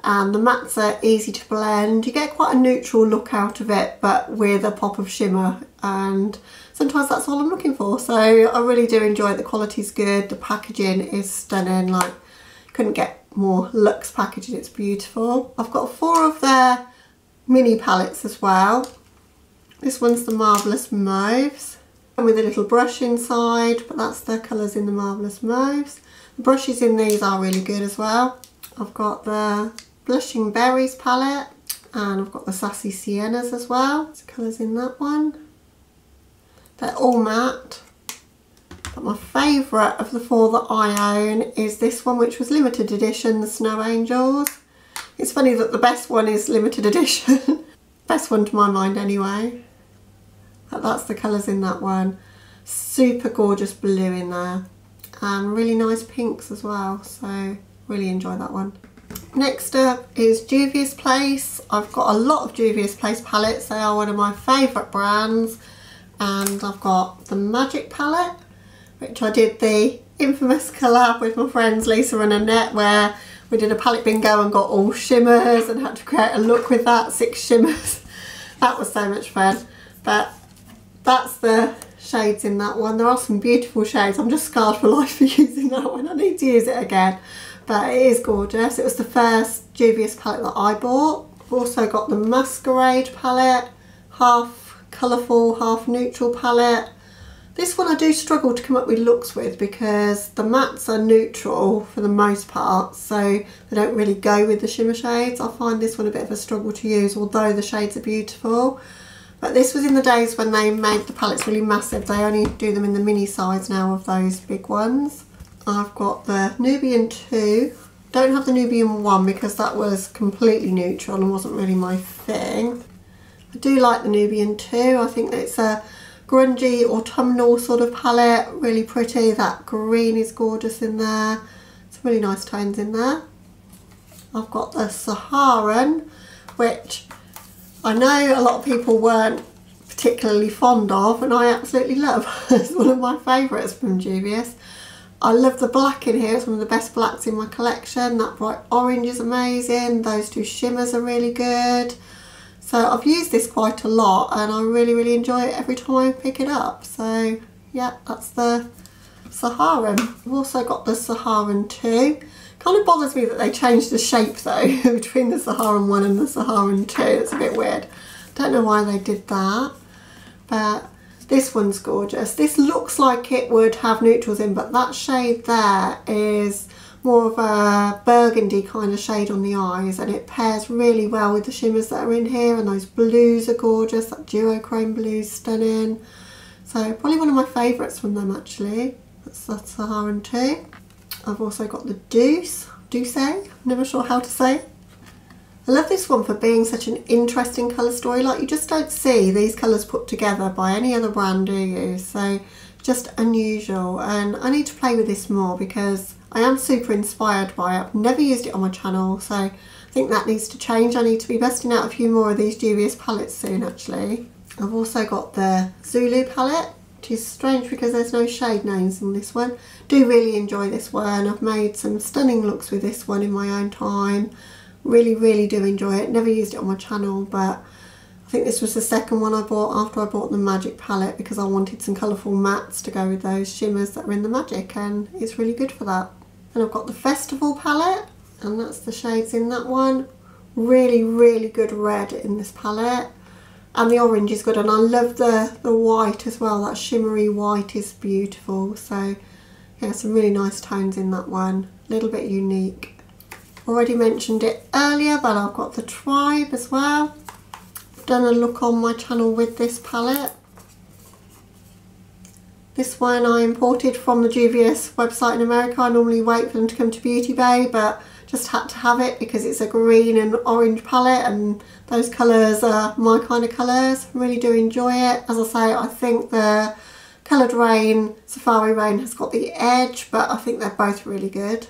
and the mattes are easy to blend. You get quite a neutral look out of it, but with a pop of shimmer, and sometimes that's all I'm looking for. So I really do enjoy it. The quality's good, the packaging is stunning, like couldn't get more luxe packaging. It's beautiful. I've got 4 of their mini palettes as well. This one's the Marvellous Mauves, and with a little brush inside, but that's the colours in the Marvellous Mauves. The brushes in these are really good as well. I've got the Blushing Berries palette, and I've got the Sassy Siennas as well. There's colours in that one. They're all matte, but my favourite of the 4 that I own is this one, which was limited edition, the Snow Angels. It's funny that the best one is limited edition. Best one to my mind anyway. But that's the colours in that one. Super gorgeous blue in there, and really nice pinks as well, so really enjoy that one. Next up is Juvies Place. I've got a lot of Juvies Place palettes. They are one of my favourite brands. And I've got the Magic Palette, which I did the infamous collab with my friends Lisa and Annette, where we did a palette bingo and got all shimmers and had to create a look with that, 6 shimmers. That was so much fun. But that's the shades in that one. There are some beautiful shades. I'm just scarred for life for using that one. I need to use it again. But it is gorgeous. It was the first Juvies palette that I bought. I've also got the Masquerade palette, half colourful, half neutral palette. This one I do struggle to come up with looks with because the mattes are neutral for the most part, so they don't really go with the shimmer shades. I find this one a bit of a struggle to use, although the shades are beautiful. But this was in the days when they made the palettes really massive. They only do them in the mini size now of those big ones. I've got the Nubian 2. Don't have the Nubian 1 because that was completely neutral and wasn't really my thing. I do like the Nubian 2. I think that it's a grungy autumnal sort of palette, really pretty. That green is gorgeous in there. Some really nice tones in there. I've got the Saharan, which I know a lot of people weren't particularly fond of, and I absolutely love. It's one of my favourites from Juvies. I love the black in here. It's one of the best blacks in my collection. That bright orange is amazing. Those 2 shimmers are really good. So I've used this quite a lot, and I really enjoy it every time I pick it up. So yeah, that's the Saharan. I've also got the Saharan 2. Kind of bothers me that they changed the shape though between the Saharan 1 and the Saharan 2. It's a bit weird. Don't know why they did that, but this one's gorgeous. This looks like it would have neutrals in, but that shade there is more of a burgundy kind of shade on the eyes, and it pairs really well with the shimmers that are in here, and those blues are gorgeous. That duochrome blue is stunning. So probably one of my favourites from them actually. That's the Saharan 2. I've also got the Douce, I'm never sure how to say it. I love this one for being such an interesting colour story. Like, you just don't see these colours put together by any other brand, do you? So just unusual, and I need to play with this more because I am super inspired by it. I've never used it on my channel, so I think that needs to change. I need to be busting out a few more of these Juvies palettes soon actually. I've also got the Zulu palette, which is strange because there's no shade names in this one. Do really enjoy this one. I've made some stunning looks with this one in my own time. Really do enjoy it. Never used it on my channel, but I think this was the second one I bought after I bought the Magic palette, because I wanted some colourful mattes to go with those shimmers that are in the Magic, and it's really good for that. Then I've got the Festival palette, and that's the shades in that one. Really good red in this palette, and the orange is good, and I love the white as well. That shimmery white is beautiful. So yeah, some really nice tones in that one, a little bit unique. Already mentioned it earlier, but I've got the Tribe as well. I've done a look on my channel with this palette. This one I imported from the Juvies website in America. I normally wait for them to come to Beauty Bay, but just had to have it because it's a green and orange palette, and those colours are my kind of colours. Really do enjoy it. As I say, I think the Coloured Rain, Safari Rain has got the edge, but I think they're both really good.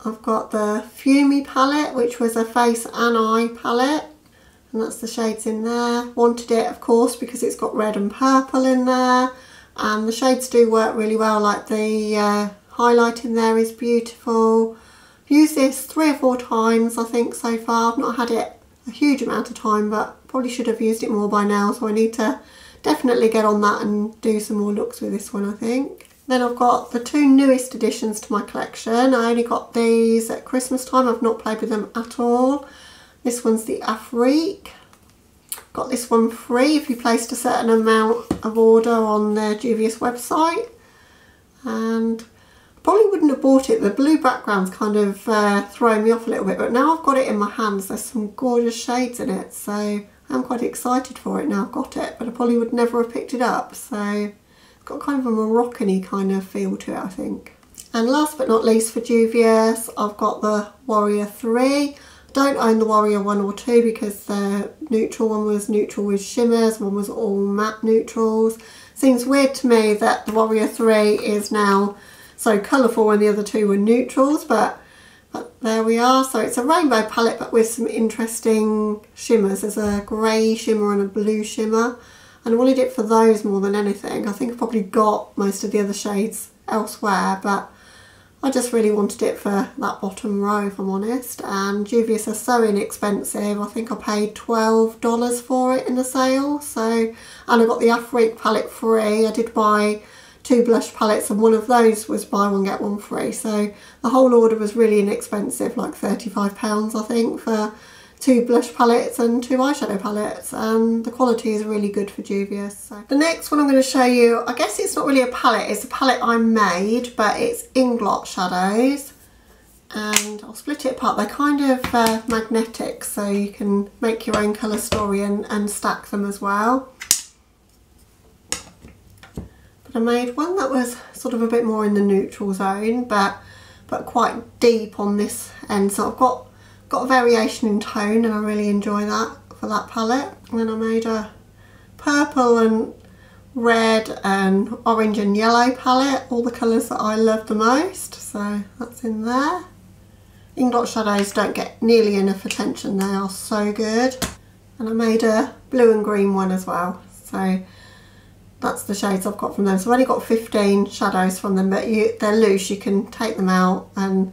I've got the Fume palette, which was a face and eye palette, and that's the shades in there. Wanted it, of course, because it's got red and purple in there, and the shades do work really well. Like the highlight in there is beautiful. I've used this 3 or 4 times I think so far. I've not had it a huge amount of time, but probably should have used it more by now, so I need to definitely get on that and do some more looks with this one, I think. Then I've got the 2 newest additions to my collection. I only got these at Christmas time. I've not played with them at all. This one's the Afrique. Got this one free if you placed a certain amount of order on the Juvies website. And I probably wouldn't have bought it. The blue background's kind of throwing me off a little bit, but now I've got it in my hands, there's some gorgeous shades in it. So I'm quite excited for it now I've got it, but I probably would never have picked it up. So got kind of a Moroccan-y kind of feel to it, I think. And last but not least for Juvies, I've got the Warrior 3. I don't own the Warrior 1 or 2 because the neutral one was neutral with shimmers, one was all matte neutrals. Seems weird to me that the Warrior 3 is now so colourful when the other 2 were neutrals, but there we are. So it's a rainbow palette but with some interesting shimmers. There's a grey shimmer and a blue shimmer, and I wanted it for those more than anything. I think I've probably got most of the other shades elsewhere, but I just really wanted it for that bottom row, if I'm honest. And Juvies are so inexpensive. I think I paid $12 for it in the sale. So, and I got the Afrique palette free. I did buy 2 blush palettes, and one of those was buy one get one free. So the whole order was really inexpensive, like £35 I think for 2 blush palettes and 2 eyeshadow palettes, and the quality is really good for Juvies. So the next one I'm going to show you, I guess it's not really a palette, it's a palette I made, but it's Inglot shadows, and I'll split it apart. They're kind of magnetic, so you can make your own colour story and stack them as well. But I made one that was sort of a bit more in the neutral zone, but quite deep on this end, so I've got a variation in tone, and I really enjoy that for that palette. And then I made a purple and red and orange and yellow palette, all the colours that I love the most, so that's in there. Inglot shadows don't get nearly enough attention, they are so good. And I made a blue and green one as well, so that's the shades I've got from them. So I've only got 15 shadows from them, but they're loose, you can take them out and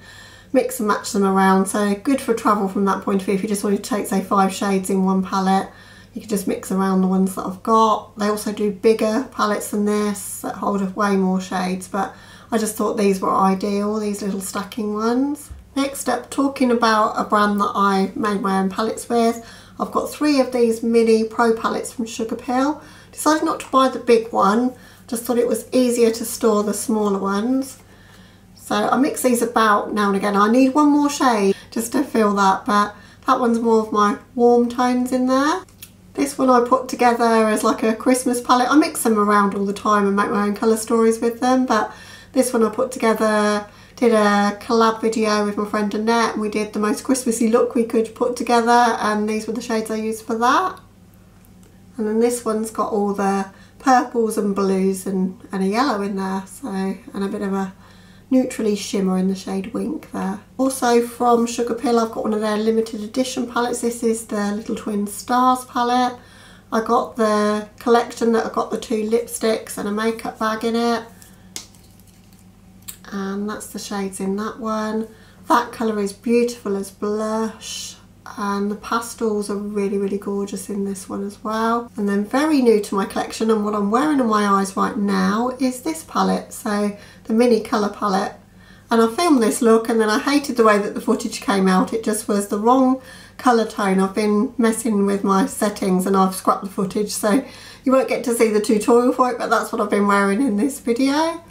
mix and match them around, so good for travel from that point of view. If you just wanted to take, say, 5 shades in one palette, you can just mix around the ones that I've got. They also do bigger palettes than this that hold way more shades, but I just thought these were ideal, these little stacking ones. Next up, talking about a brand that I made my own palettes with, I've got 3 of these mini pro palettes from Sugarpill. Decided not to buy the big one, just thought it was easier to store the smaller ones. So I mix these about now and again. I need one more shade just to feel that, but that one's more of my warm tones in there. This one I put together as like a Christmas palette. I mix them around all the time and make my own colour stories with them, but this one I put together, did a collab video with my friend Annette, and we did the most Christmassy look we could put together, and these were the shades I used for that. And then this one's got all the purples and blues and a yellow in there, so, and a bit of a neutrally shimmer in the shade Wink there. Also from Sugarpill, I've got one of their limited edition palettes. This is the Little Twin Stars palette. I got the collection that I got the 2 lipsticks and a makeup bag in it, and that's the shades in that one. That colour is beautiful as blush, and the pastels are really, really gorgeous in this one as well. And then very new to my collection, and what I'm wearing on my eyes right now, is this palette, so the mini colour palette. And I filmed this look and then I hated the way that the footage came out. It just was the wrong colour tone. I've been messing with my settings and I've scrapped the footage, so you won't get to see the tutorial for it, but that's what I've been wearing in this video.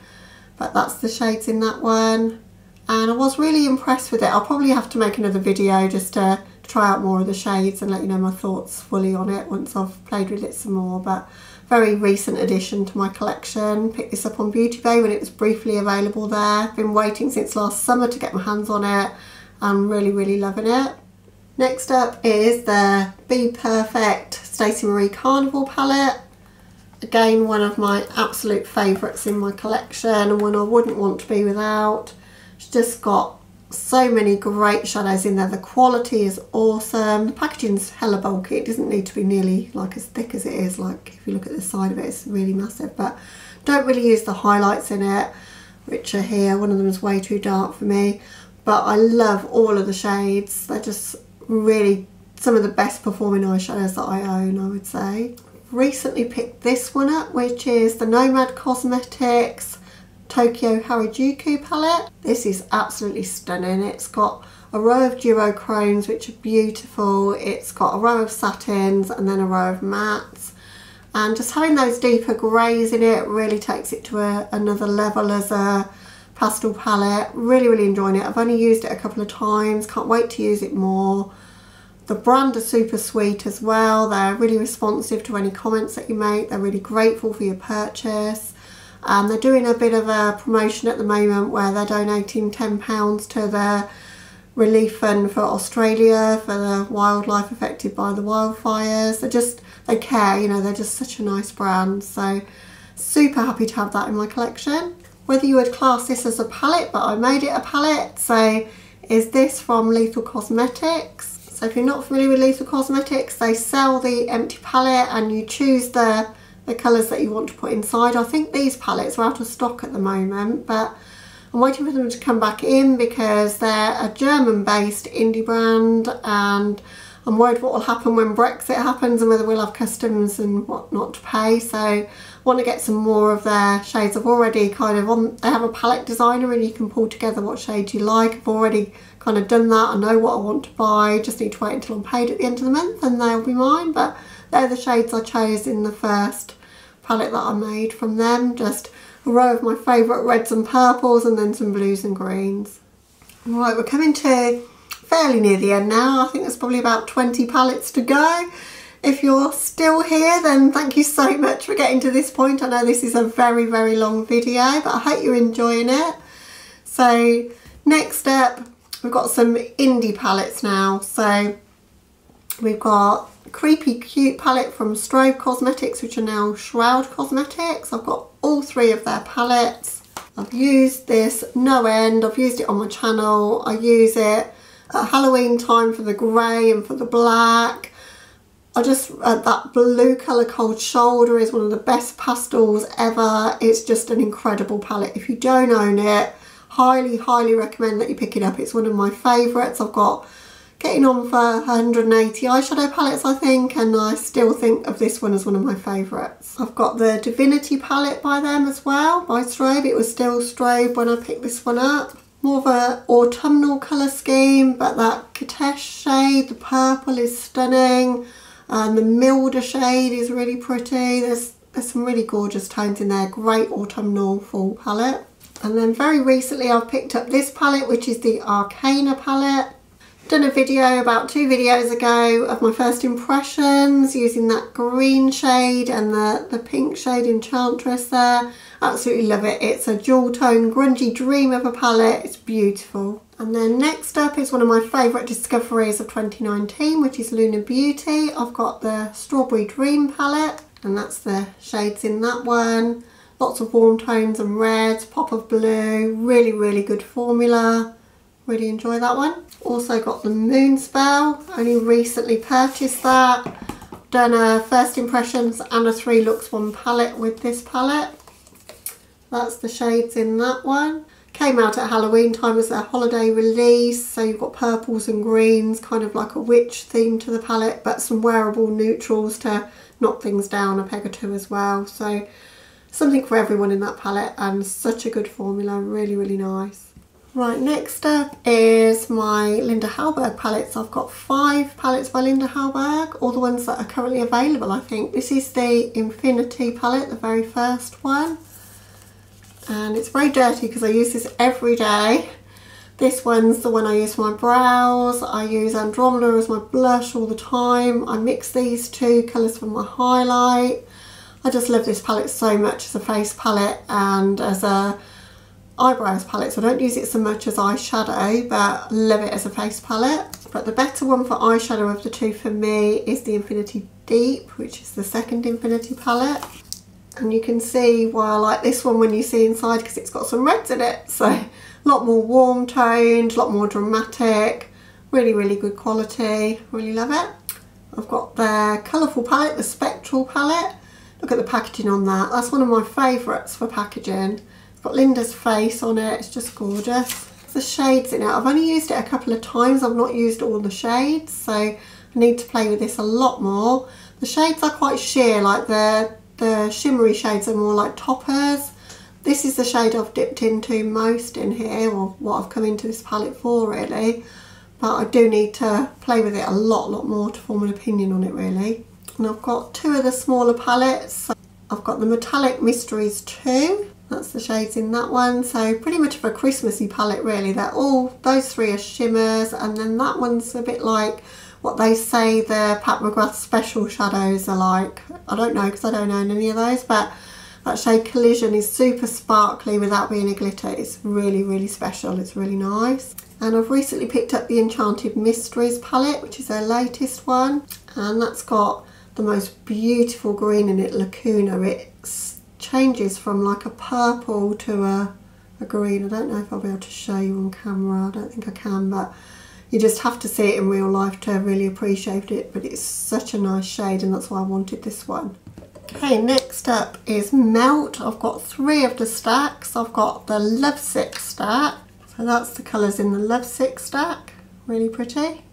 But that's the shades in that one. And I was really impressed with it. I'll probably have to make another video just to try out more of the shades and let you know my thoughts fully on it once I've played with it some more. But very recent addition to my collection. Picked this up on Beauty Bay when it was briefly available there. Been waiting since last summer to get my hands on it. I'm really, really loving it. Next up is the Be Perfect Stacey Marie Carnival palette. Again, one of my absolute favourites in my collection and one I wouldn't want to be without. It's just got so many great shadows in there. The quality is awesome. The packaging's hella bulky. It doesn't need to be nearly like as thick as it is. Like if you look at the side of it, it's really massive. But don't really use the highlights in it, which are here. One of them is way too dark for me. But I love all of the shades. They're just really some of the best performing eyeshadows that I own, I would say. Recently picked this one up, which is the Nomad Cosmetics Tokyo Harajuku palette. This is absolutely stunning. It's got a row of duochromes which are beautiful. It's got a row of satins and then a row of mattes. And just having those deeper greys in it really takes it to another level as a pastel palette. Really, really enjoying it. I've only used it a couple of times. Can't wait to use it more. The brand are super sweet as well. They're really responsive to any comments that you make. They're really grateful for your purchase. They're doing a bit of a promotion at the moment where they're donating £10 to the relief fund for Australia for the wildlife affected by the wildfires. They care, you know, they're just such a nice brand. So super happy to have that in my collection. Whether you would class this as a palette, but I made it a palette. So is this from Lethal Cosmetics. So if you're not familiar with Lethal Cosmetics, they sell the empty palette and you choose the colours that you want to put inside. I think these palettes are out of stock at the moment, but I'm waiting for them to come back in because they're a German-based indie brand, and I'm worried what will happen when Brexit happens and whether we'll have customs and whatnot to pay. So I want to get some more of their shades. I've already they have a palette designer and you can pull together what shade you like. I've already kind of done that. I know what I want to buy. Just need to wait until I'm paid at the end of the month and they'll be mine. But they're the shades I chose in the first palette that I made from them. Just a row of my favourite reds and purples and then some blues and greens. Right, we're coming to fairly near the end now. I think there's probably about 20 palettes to go. If you're still here, then thank you so much for getting to this point. I know this is a very, very long video, but I hope you're enjoying it. So next up, we've got some indie palettes now. So we've got Creepy Cute palette from Strobe Cosmetics, which are now Shroud Cosmetics. I've got all three of their palettes. I've used this no end. I've used it on my channel. I use it at Halloween time for the grey and for the black. That blue colour Cold Shoulder is one of the best pastels ever. It's just an incredible palette. If you don't own it, highly, highly recommend that you pick it up. It's one of my favourites. I've got getting on for 180 eyeshadow palettes, I think, and I still think of this one as one of my favourites. I've got the Divinity palette by them as well, by Strobe. It was still Strobe when I picked this one up. More of an autumnal colour scheme, but that Katesh shade, the purple is stunning, and the Milder shade is really pretty. There's some really gorgeous tones in there. Great autumnal fall palette. And then very recently I've picked up this palette, which is the Arcana palette. Done a video about 2 videos ago of my first impressions using that green shade and the pink shade Enchantress there. Absolutely love it. It's a dual tone grungy dream of a palette. It's beautiful. And then next up is one of my favourite discoveries of 2019, which is Lunar Beauty. I've got the Strawberry Dream palette and that's the shades in that one. Lots of warm tones and reds, pop of blue, really, really good formula. Really enjoy that one. Also got the Moon Spell, only recently purchased that. Done a first impressions and a 3 looks 1 palette with this palette. That's the shades in that one. Came out at Halloween time as their holiday release, so you've got purples and greens, kind of like a witch theme to the palette, but some wearable neutrals to knock things down a peg or two as well. So something for everyone in that palette, and such a good formula, really, really nice. Right, next up is my Linda Hallberg palettes. I've got 5 palettes by Linda Hallberg, all the ones that are currently available, I think. This is the Infinity palette, the very first one. And it's very dirty because I use this every day. This one's the one I use for my brows. I use Andromeda as my blush all the time. I mix these 2 colours for my highlight. I just love this palette so much as a face palette and as a eyebrows palette. So I don't use it so much as eyeshadow, but love it as a face palette. But the better one for eyeshadow of the 2 for me is the Infinity Deep, which is the second Infinity palette. And you can see why I like this one when you see inside, because it's got some reds in it. So a lot more warm toned, a lot more dramatic, really, really good quality. Really love it. I've got the colourful palette, the Spectral palette. Look at the packaging on that. That's one of my favourites for packaging. It's got Linda's face on it. It's just gorgeous. The shades in it, I've only used it a couple of times. I've not used all the shades, so I need to play with this a lot more. The shades are quite sheer, like the shimmery shades are more like toppers. This is the shade I've dipped into most in here, or what I've come into this palette for really. But I do need to play with it a lot more to form an opinion on it really. And I've got 2 of the smaller palettes. So I've got the Metallic Mysteries 2. That's the shades in that one. So pretty much of a Christmassy palette really. They're all, those 3 are shimmers, and then that one's a bit like what they say the Pat McGrath special shadows are like. I don't know because I don't own any of those, but that shade Collision is super sparkly without being a glitter. It's really, really special. It's really nice. And I've recently picked up the Enchanted Mysteries palette, which is their latest one, and that's got the most beautiful green in it, Lacuna. It changes from like a purple to a green. I don't know if I'll be able to show you on camera. I don't think I can, but you just have to see it in real life to really appreciate it. But it's such a nice shade, and that's why I wanted this one. Okay, next up is Melt. I've got 3 of the stacks. I've got the Lovesick stack. So that's the colours in the Lovesick stack. Really pretty.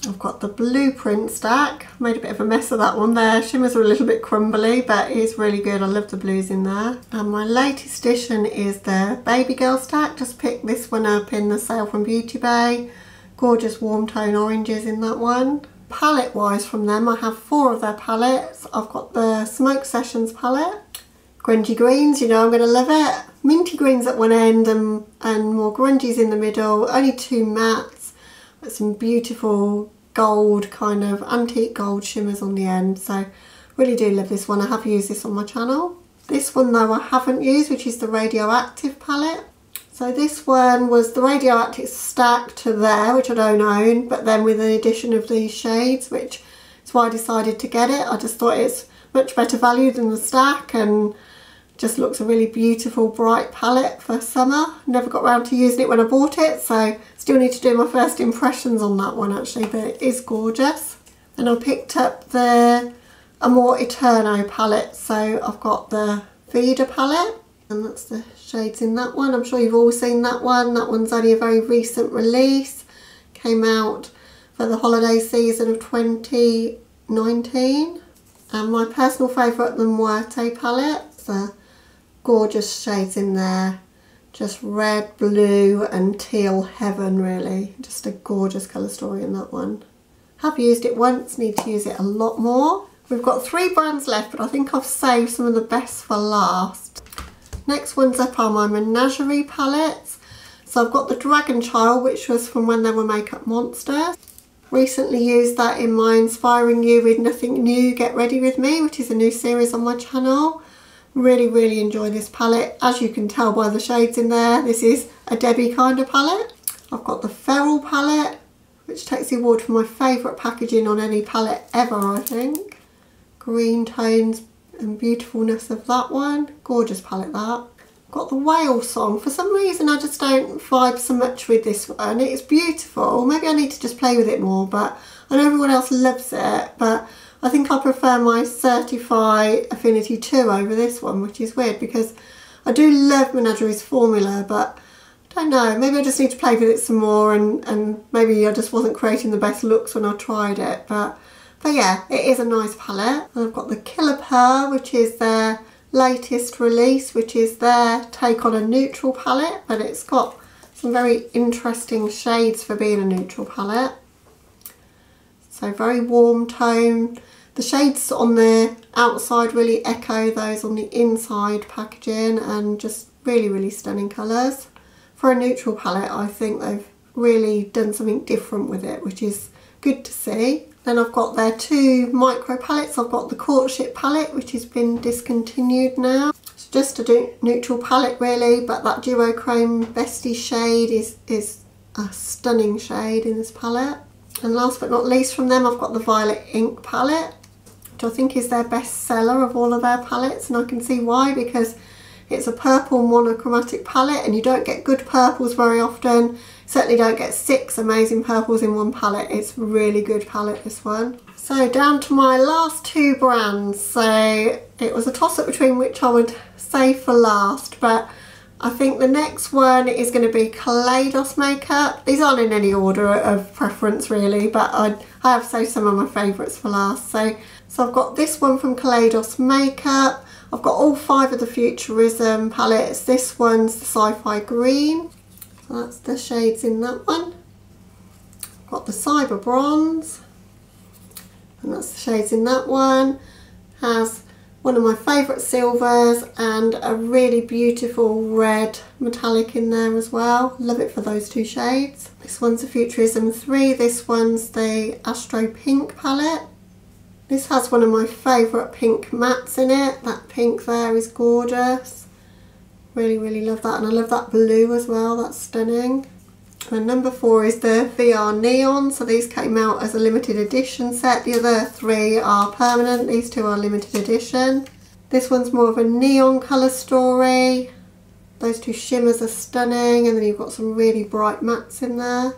I've got the Blueprint stack. Made a bit of a mess of that one there. Shimmers are a little bit crumbly, but it is really good. I love the blues in there. And my latest addition is the Baby Girl stack. Just picked this one up in the sale from Beauty Bay. Gorgeous warm tone oranges in that one. Palette wise from them, I have 4 of their palettes. I've got the Smoke Sessions palette. Grungy greens, you know I'm going to love it. Minty greens at one end and more grungies in the middle. Only 2 mattes, but some beautiful gold, kind of antique gold shimmers on the end. So really do love this one. I have used this on my channel. This one though I haven't used, which is the Radioactive palette. So this one was the Radioactive stack to there, which I don't own, but then with the addition of these shades, which is why I decided to get it. I just thought it's much better value than the stack, and just looks a really beautiful bright palette for summer. Never got around to using it when I bought it, so still need to do my first impressions on that one actually, but it is gorgeous. And I picked up the Amor Eterno palette, so I've got the Vida palette, and that's the shades in that one. I'm sure you've all seen that one. That one's only a very recent release. Came out for the holiday season of 2019. And my personal favourite, the Muerte palette. The gorgeous shades in there. Just red, blue and teal heaven really. Just a gorgeous colour story in that one. Have used it once, need to use it a lot more. We've got 3 brands left, but I think I've saved some of the best for last. Next ones up are my Menagerie palettes. So I've got the Dragon Child, which was from when they were Makeup Monsters. Recently used that in my Inspiring You With Nothing New Get Ready With Me, which is a new series on my channel. Really, really enjoy this palette. As you can tell by the shades in there, this is a Debbie kind of palette. I've got the Farrell palette, which takes the award for my favourite packaging on any palette ever, I think. Green tones and beautifulness of that one. Gorgeous palette that. Got the Whale Song. For some reason I just don't vibe so much with this one. It's beautiful. Maybe I need to just play with it more, but I know everyone else loves it, but I think I prefer my Certify Affinity 2 over this one, which is weird because I do love Menagerie's formula, but don't know, maybe I just need to play with it some more, and maybe I just wasn't creating the best looks when I tried it, but yeah, it is a nice palette. And I've got the Killer Pearl, which is their latest release, which is their take on a neutral palette, but it's got some very interesting shades for being a neutral palette. So very warm tone. The shades on the outside really echo those on the inside packaging, and just really, really stunning colours. For a neutral palette, I think they've really done something different with it, which is good to see. Then I've got their two micro palettes. I've got the Courtship palette, which has been discontinued now. It's just a neutral palette really, but that Duochrome Bestie shade is a stunning shade in this palette. And last but not least from them, I've got the Violet Ink palette, which I think is their best seller of all of their palettes, and I can see why, because it's a purple monochromatic palette, and you don't get good purples very often. You certainly don't get 6 amazing purples in one palette. It's a really good palette, this one. So down to my last 2 brands. So it was a toss-up between which I would say for last, but I think the next one is going to be Kaleidos Makeup. These aren't in any order of preference really, but I have saved some of my favourites for last. So I've got this one from Kaleidos Makeup. I've got all 5 of the Futurism palettes. This one's the Sci-Fi Green. So that's the shades in that one. I've got the Cyber Bronze. And that's the shades in that one. Has one of my favourite silvers and a really beautiful red metallic in there as well. Love it for those 2 shades. This one's the Futurism 3. This one's the Astro Pink palette. This has one of my favourite pink mattes in it. That pink there is gorgeous. Really, really love that. And I love that blue as well. That's stunning. And number 4 is the VR Neon. So these came out as a limited edition set. The other 3 are permanent. These 2 are limited edition. This one's more of a neon colour story. Those 2 shimmers are stunning. And then you've got some really bright mattes in there.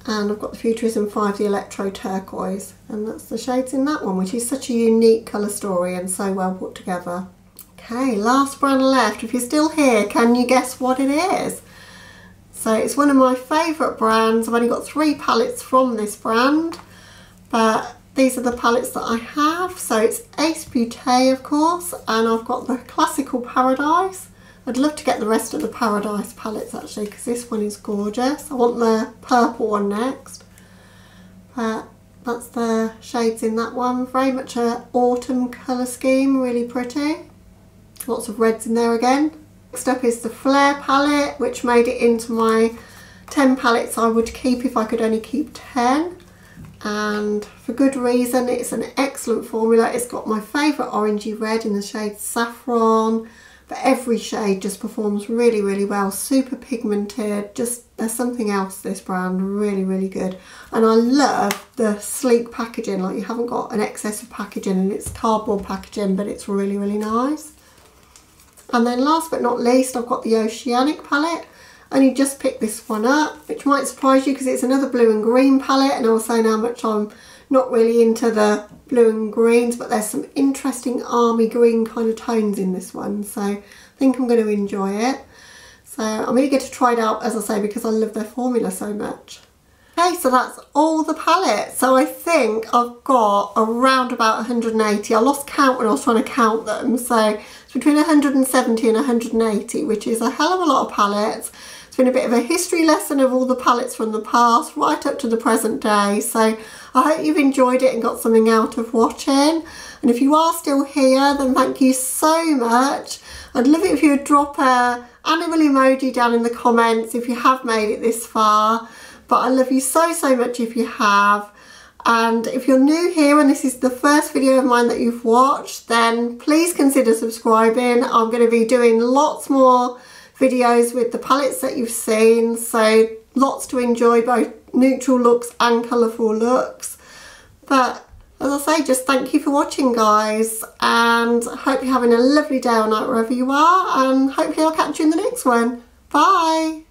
And I've got the Futurism 5, the Electro Turquoise, and that's the shades in that one, which is such a unique colour story and so well put together. Okay, last brand left. If you're still here, can you guess what it is? So it's one of my favourite brands. I've only got 3 palettes from this brand, but these are the palettes that I have. So it's Ace Beauté, of course, and I've got the Classical Paradise. I'd love to get the rest of the Paradise palettes actually, because this one is gorgeous. I want the purple one next. But that's the shades in that one. Very much an autumn colour scheme, really pretty. Lots of reds in there again. Next up is the Flare palette, which made it into my 10 palettes I would keep if I could only keep 10. And for good reason. It's an excellent formula. It's got my favourite orangey red in the shade Saffron. But every shade just performs really, really well. Super pigmented. Just, there's something else, this brand. Really, really good. And I love the sleek packaging. Like, you haven't got an excess of packaging, and it's cardboard packaging, but it's really, really nice. And then last but not least, I've got the Oceanic palette. I only just picked this one up, which might surprise you because it's another blue and green palette. And I was saying how much I'm not really into the blue and greens, but there's some interesting army green kind of tones in this one, so I think I'm going to enjoy it. So I'm eager to try it out, as I say, because I love their formula so much. Okay, so that's all the palettes. So I think I've got around about 180. I lost count when I was trying to count them, so it's between 170 and 180, which is a hell of a lot of palettes. It's been a bit of a history lesson of all the palettes from the past right up to the present day, so I hope you've enjoyed it and got something out of watching. And if you are still here, then thank you so much. I'd love it if you would drop a animal emoji down in the comments if you have made it this far, but I love you so, so much if you have. And if you're new here and this is the first video of mine that you've watched, then please consider subscribing. I'm going to be doing lots more videos with the palettes that you've seen, so lots to enjoy, both neutral looks and colourful looks. But as I say, just thank you for watching, guys, and I hope you're having a lovely day or night wherever you are, and hopefully I'll catch you in the next one. Bye!